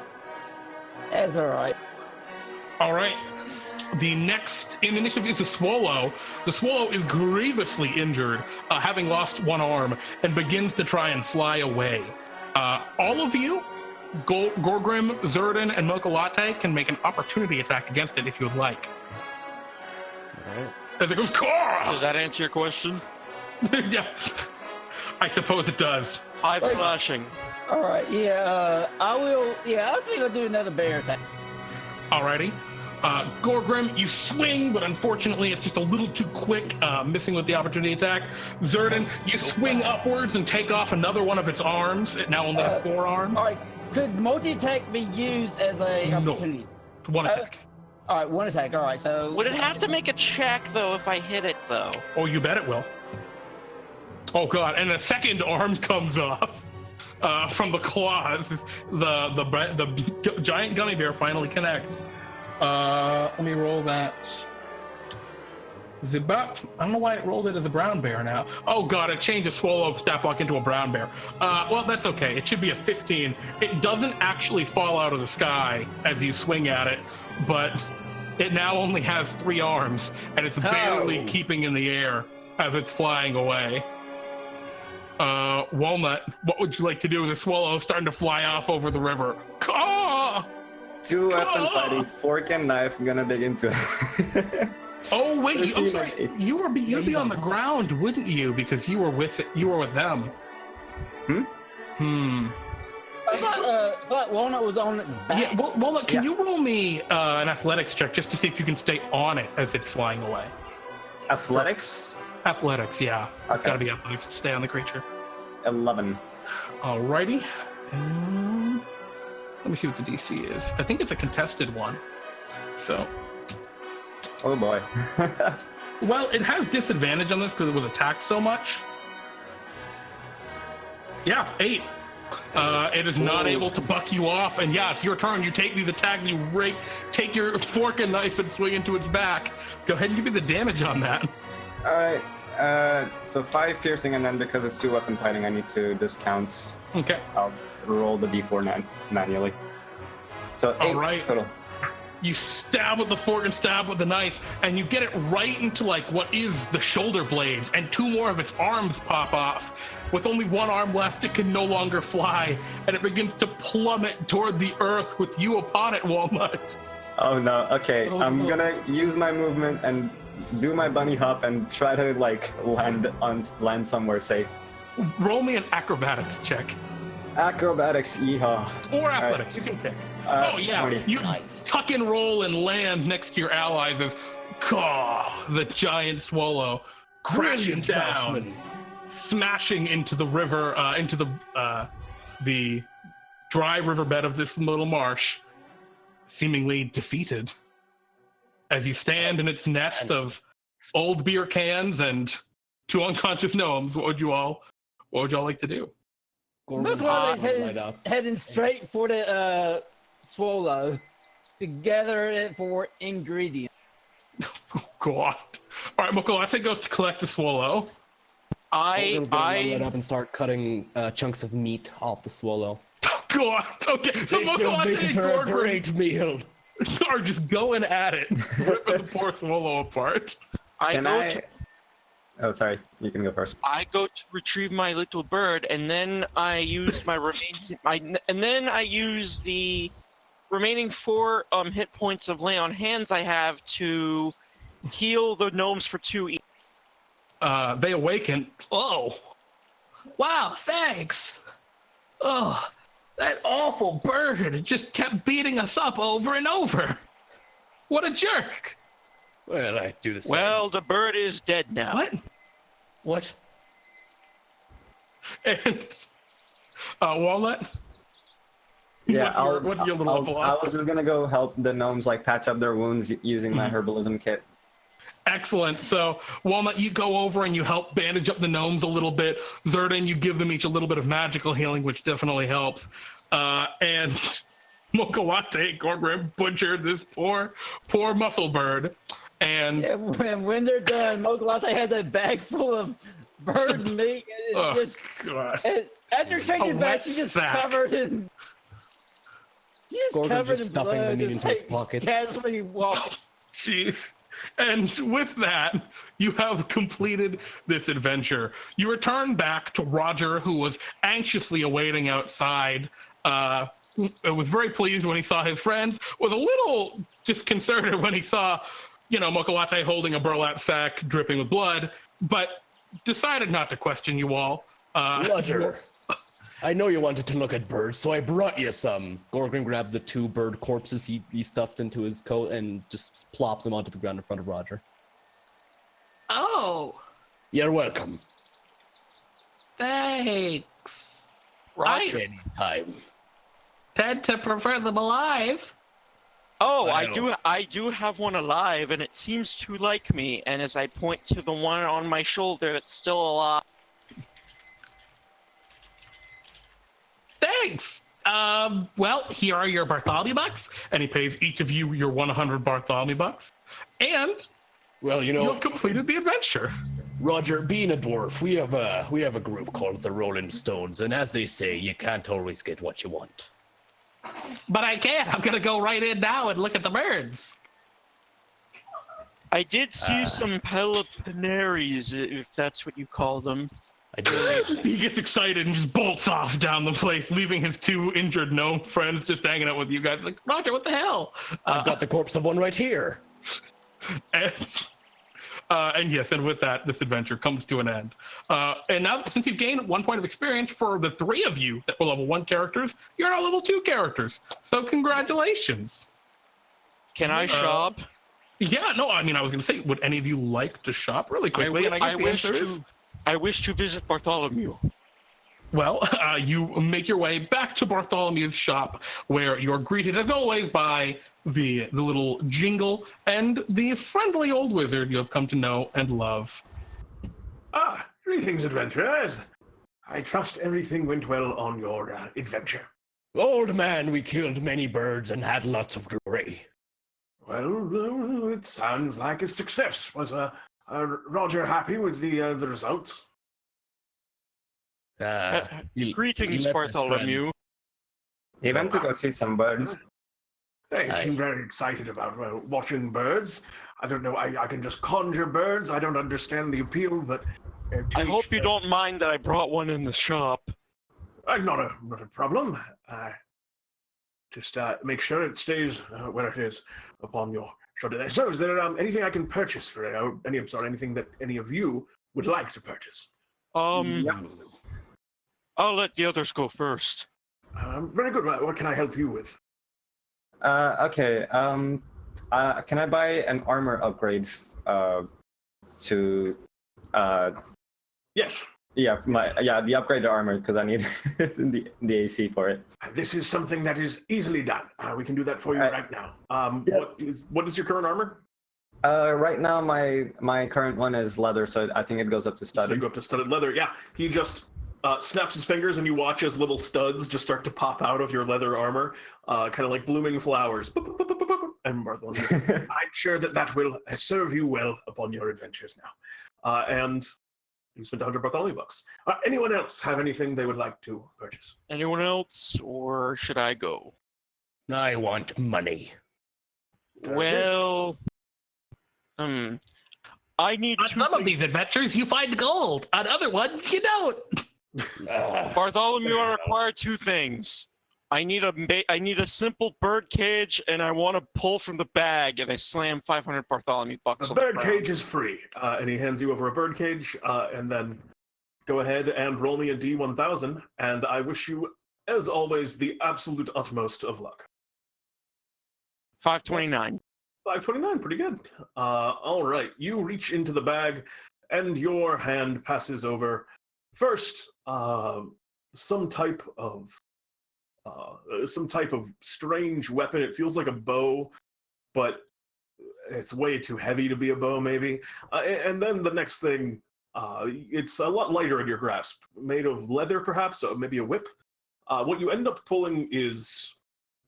That's all right. All right. The next in initiative is the swallow. The swallow is grievously injured, having lost one arm, and begins to try and fly away. All of you, Gorgrim, Zurdan, and Mochalatte, can make an opportunity attack against it if you would like. All right. As it goes, Caw! Does that answer your question? Yeah, I suppose it does. Eye flashing. All right, yeah, I will. Yeah, I think I'll do another bear attack. Alrighty. Gorgrim, you swing, but unfortunately it's just a little too quick, missing with the opportunity attack. Zurdan, you swing upwards and take off another one of its arms. It now only has 4 arms. All right, could multi-attack be used as a opportunity? One attack. All right, one attack. All right, so Would it have to make a check though if I hit it though? Oh, you bet it will. Oh god, and a second arm comes off from the claws. The giant gummy bear finally connects. Let me roll that. Zibap. I don't know why it rolled it as a brown bear now. Oh god, it changed a swallow stat block into a brown bear. Well, that's okay. It should be a 15. It doesn't actually fall out of the sky as you swing at it, but it now only has 3 arms, and it's barely keeping in the air as it's flying away. Walnut, what would you like to do as a swallow starting to fly off over the river? Caw! 2 weapon fighting, fork and knife. I'm gonna dig into it. Oh wait, I'm sorry. You'd be on the ground, wouldn't you? Because you were with them. I thought Walnut was on its back. Yeah, Walnut, can you roll me an athletics check just to see if you can stay on it as it's flying away? Athletics? Athletics, yeah. It's Okay. got to be athletics to stay on the creature. 11. Alrighty. Let me see what the DC is. I think it's a contested one. So, Oh boy. well, it has disadvantage on this because it was attacked so much. Yeah, 8. It is not able to buck you off, and yeah, it's your turn. You take these attacks, you take your fork and knife and swing into its back. Go ahead and give me the damage on that. Alright, so 5 piercing, and then because it's 2 weapon fighting, I need to discount. Okay. I'll roll the d4 manually. So 8 Alright. total. You stab with the fork and stab with the knife, and you get it right into like what is the shoulder blades, and 2 more of its arms pop off. With only 1 arm left, it can no longer fly, and it begins to plummet toward the earth with you upon it, Walnut. Oh no, okay. I'm gonna use my movement and do my bunny hop and try to like land somewhere safe. Roll me an acrobatics check. Acrobatics, yeehaw. Or athletics, you can pick. Oh yeah, 20. you tuck and roll and land next to your allies as Caw, the giant swallow crashes down, smashing into the river, into the dry riverbed of this little marsh, seemingly defeated. As you stand in its nest of old beer cans and 2 unconscious gnomes, what would you all like to do? Mochalatte's heading straight for the swallow to gather it for ingredients. Oh, God. All right, Mochalatte goes to collect the swallow. Gorgrim's gonna run up and start cutting chunks of meat off the swallow. Oh, God. Okay, so They shall Mochalatte make and for a Gorgrim great meal. are just going at it, ripping the poor swallow apart. Oh, sorry. You can go first. I go to retrieve my little bird, and then I use my use the remaining 4 hit points of lay on hands I have to heal the gnomes for 2 each. They awaken. Oh, wow! Thanks. Oh, that awful bird just kept beating us up over and over. What a jerk! Well, I do the same. Well, the bird is dead now. What? What? And Walnut. Yeah, what's your little level I up? was just gonna go help the gnomes like patch up their wounds using my herbalism kit. Excellent. So, Walnut, you go over and you help bandage up the gnomes a little bit. Zurdan, you give them each a little bit of magical healing, which definitely helps. And Mochalatte, Gorgrim, butchered this poor muscle bird. And Yeah, when they're done, Mochalatte has a bag full of bird meat. And oh, it's just, God. and after changing back, wet she's just sack. covered in. She's Gorgrim covered just in stuffing blood, the meat just into his pockets. casually walking. Jeez. And with that, you have completed this adventure. You return back to Roger, who was anxiously awaiting outside. Was very pleased when he saw his friends, was a little disconcerted when he saw, Mochalatte holding a burlap sack dripping with blood, but decided not to question you all. Roger, I know you wanted to look at birds, so I brought you some. Gorgrim grabs the 2 bird corpses he stuffed into his coat and just plops them onto the ground in front of Roger. Oh, You're welcome. thanks. Roger, anytime. Tend to prefer them alive. Oh, Well. I do have one alive, and it seems to like me. And as I point to the one on my shoulder that's still alive. Thanks. Well, here are your Bartholomew bucks, and he pays each of you your 100 Bartholomew bucks. And Well, you have completed the adventure. Roger, being a dwarf, we have a group called the Rolling Stones, and as they say, you can't always get what you want. But I can't. I'm gonna go right in now and look at the birds. I did see some Pelicanaries, if that's what you call them. I do. He gets excited and just bolts off down the place, leaving his 2 injured gnome friends just hanging out with you guys. Like, Roger, what the hell? I've got the corpse of one right here. And yes, and with that, this adventure comes to an end. And now, since you've gained 1 point of experience for the 3 of you that were level 1 characters, you're now level 2 characters. So congratulations. Can I shop? Yeah, no, I mean, I was going to say, would any of you like to shop really quickly? And I guess the answer is... I wish to visit Bartholomew. Well, you make your way back to Bartholomew's shop, where you're greeted, as always, by the little jingle and the friendly old wizard you have come to know and love. Ah, greetings, adventurers. I trust everything went well on your adventure. Old man, we killed many birds and had lots of glory. Well, it sounds like a success. Was Roger happy with the results? He Greetings, left his Bartholomew. friends. He went to go see some birds. They seem very excited about watching birds. I don't know, I can just conjure birds. I don't understand the appeal, but... I hope you don't mind that I brought one in the shop. Not a problem. Just make sure it stays where it is upon your shoulder. So, is there anything I can purchase for anything that any of you would like to purchase? I'll let the others go first. Very good. What can I help you with? Okay. Can I buy an armor upgrade to? Yes. Yeah, the upgrade to armor because I need the AC for it. This is something that is easily done. We can do that for you right now. What is your current armor? Right now my current one is leather, so I think it goes up to studded. So you go up to studded leather. Yeah, he just snaps his fingers, and you watch as little studs just start to pop out of your leather armor, kind of like blooming flowers. Boop, boop, boop, boop, boop. And Bartholomew, I'm sure that will serve you well upon your adventures now. And you spent 100 Bartholomew bucks. Anyone else have anything they would like to purchase? Anyone else, or should I go? I want money. Well, I need On some of these adventures, you find gold. On other ones, you don't. Bartholomew, I require 2 things. I need a simple bird cage, and I want to pull from the bag, and I slam 500 Bartholomew bucks. The on the bird ground. cage is free, and he hands you over a bird cage, and then go ahead and roll me a D1000, and I wish you, as always, the absolute utmost of luck. 529. 529, pretty good. All right, you reach into the bag, and your hand passes over first some type of strange weapon. It feels like a bow, but it's way too heavy to be a bow, maybe. And then the next thing, it's a lot lighter in your grasp, made of leather, perhaps, maybe a whip. What you end up pulling is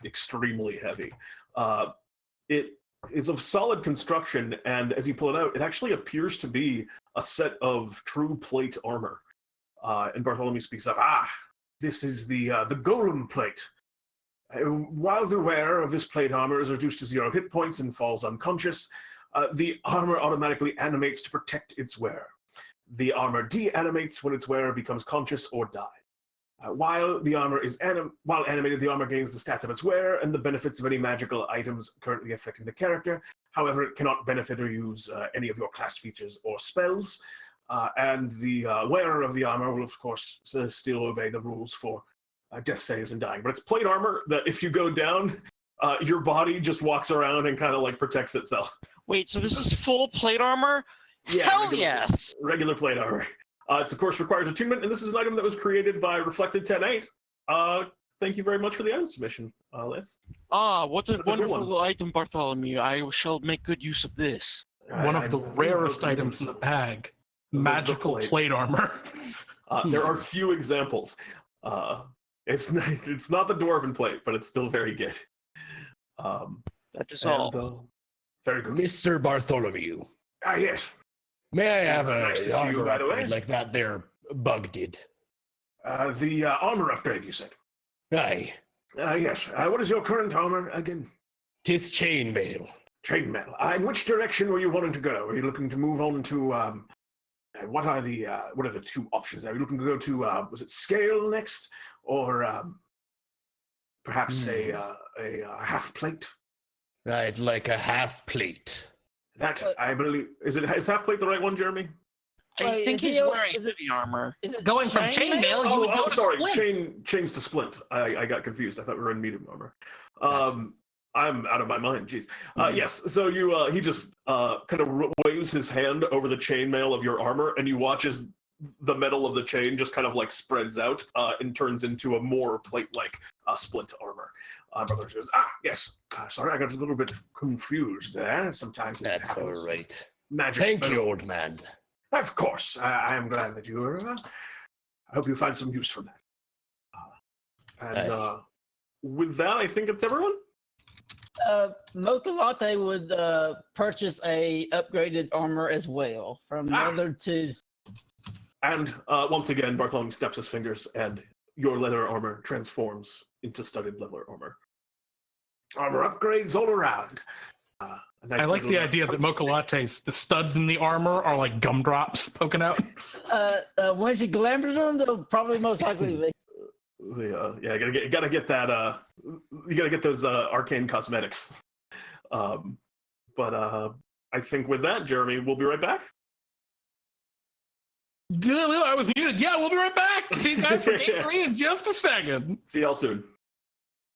extremely heavy. It is of solid construction, and as you pull it out, it actually appears to be a set of true plate armor. And Bartholomew speaks up. This is the Gorgrim plate. While the wearer of this plate armor is reduced to 0 hit points and falls unconscious, the armor automatically animates to protect its wearer. The armor de-animates when its wearer becomes conscious or dies. While the armor is animated, the armor gains the stats of its wearer and the benefits of any magical items currently affecting the character. However, it cannot benefit or use any of your class features or spells. And the wearer of the armor will, of course, still obey the rules for death saves and dying. But it's plate armor that if you go down, your body just walks around and kind of like protects itself. Wait, so this is full plate armor? Yeah, Hell regular, yes! Regular plate armor. It's, of course, requires attunement, and this is an item that was created by Reflected 10.8. Thank you very much for the item submission, Lance. What a That's a good wonderful item, Bartholomew. I shall make good use of this. One of the rarest items in the bag. Magical plate armor. There are few examples. It's not the dwarven plate, but it's still very good. That is all. Very good. Mr. Bartholomew. Yes. May I have Nice to a see you, armor by the way. upgrade like that there bug did? The armor upgrade, you said? Aye. Yes. What is your current armor again? 'Tis chainmail. Chainmail. In which direction were you wanting to go? Are you looking to move on to what are the two options? Are you looking to go to was it scale next, or perhaps a half plate? I'd like a half plate. That I believe is half plate the right one, Jeremy? I Wait, think is he's he- wearing is it- heavy armor. Is it Going from chainmail, you would go to sorry, splint. chains to splint. I got confused. I thought we were in medium armor. I'm out of my mind. Jeez. Yes. So you he just kind of waves his hand over the chainmail of your armor, and you watch as the metal of the chain just kind of like spreads out and turns into a more plate-like splint armor. Brother says, yes. Sorry, I got a little bit confused there. Sometimes it That's happens. all right. Magic Thank spell. you, old man. Of course. I am glad that you are. I hope you find some use from that. With that, I think it's everyone. Mochalatte would purchase a upgraded armor as well from leather to. And once again, Bartholomew steps his fingers, and your leather armor transforms into studded leather armor. Armor upgrades all around. Nice I like the idea that Mochalatte's the studs in the armor are like gumdrops poking out. When she glamours them, they'll probably most likely be. Yeah, gotta get that. You gotta get those arcane cosmetics. But I think with that, Jeremy, we'll be right back. I was muted. Yeah, we'll be right back. See you guys for game 3 in just a second. See y'all soon.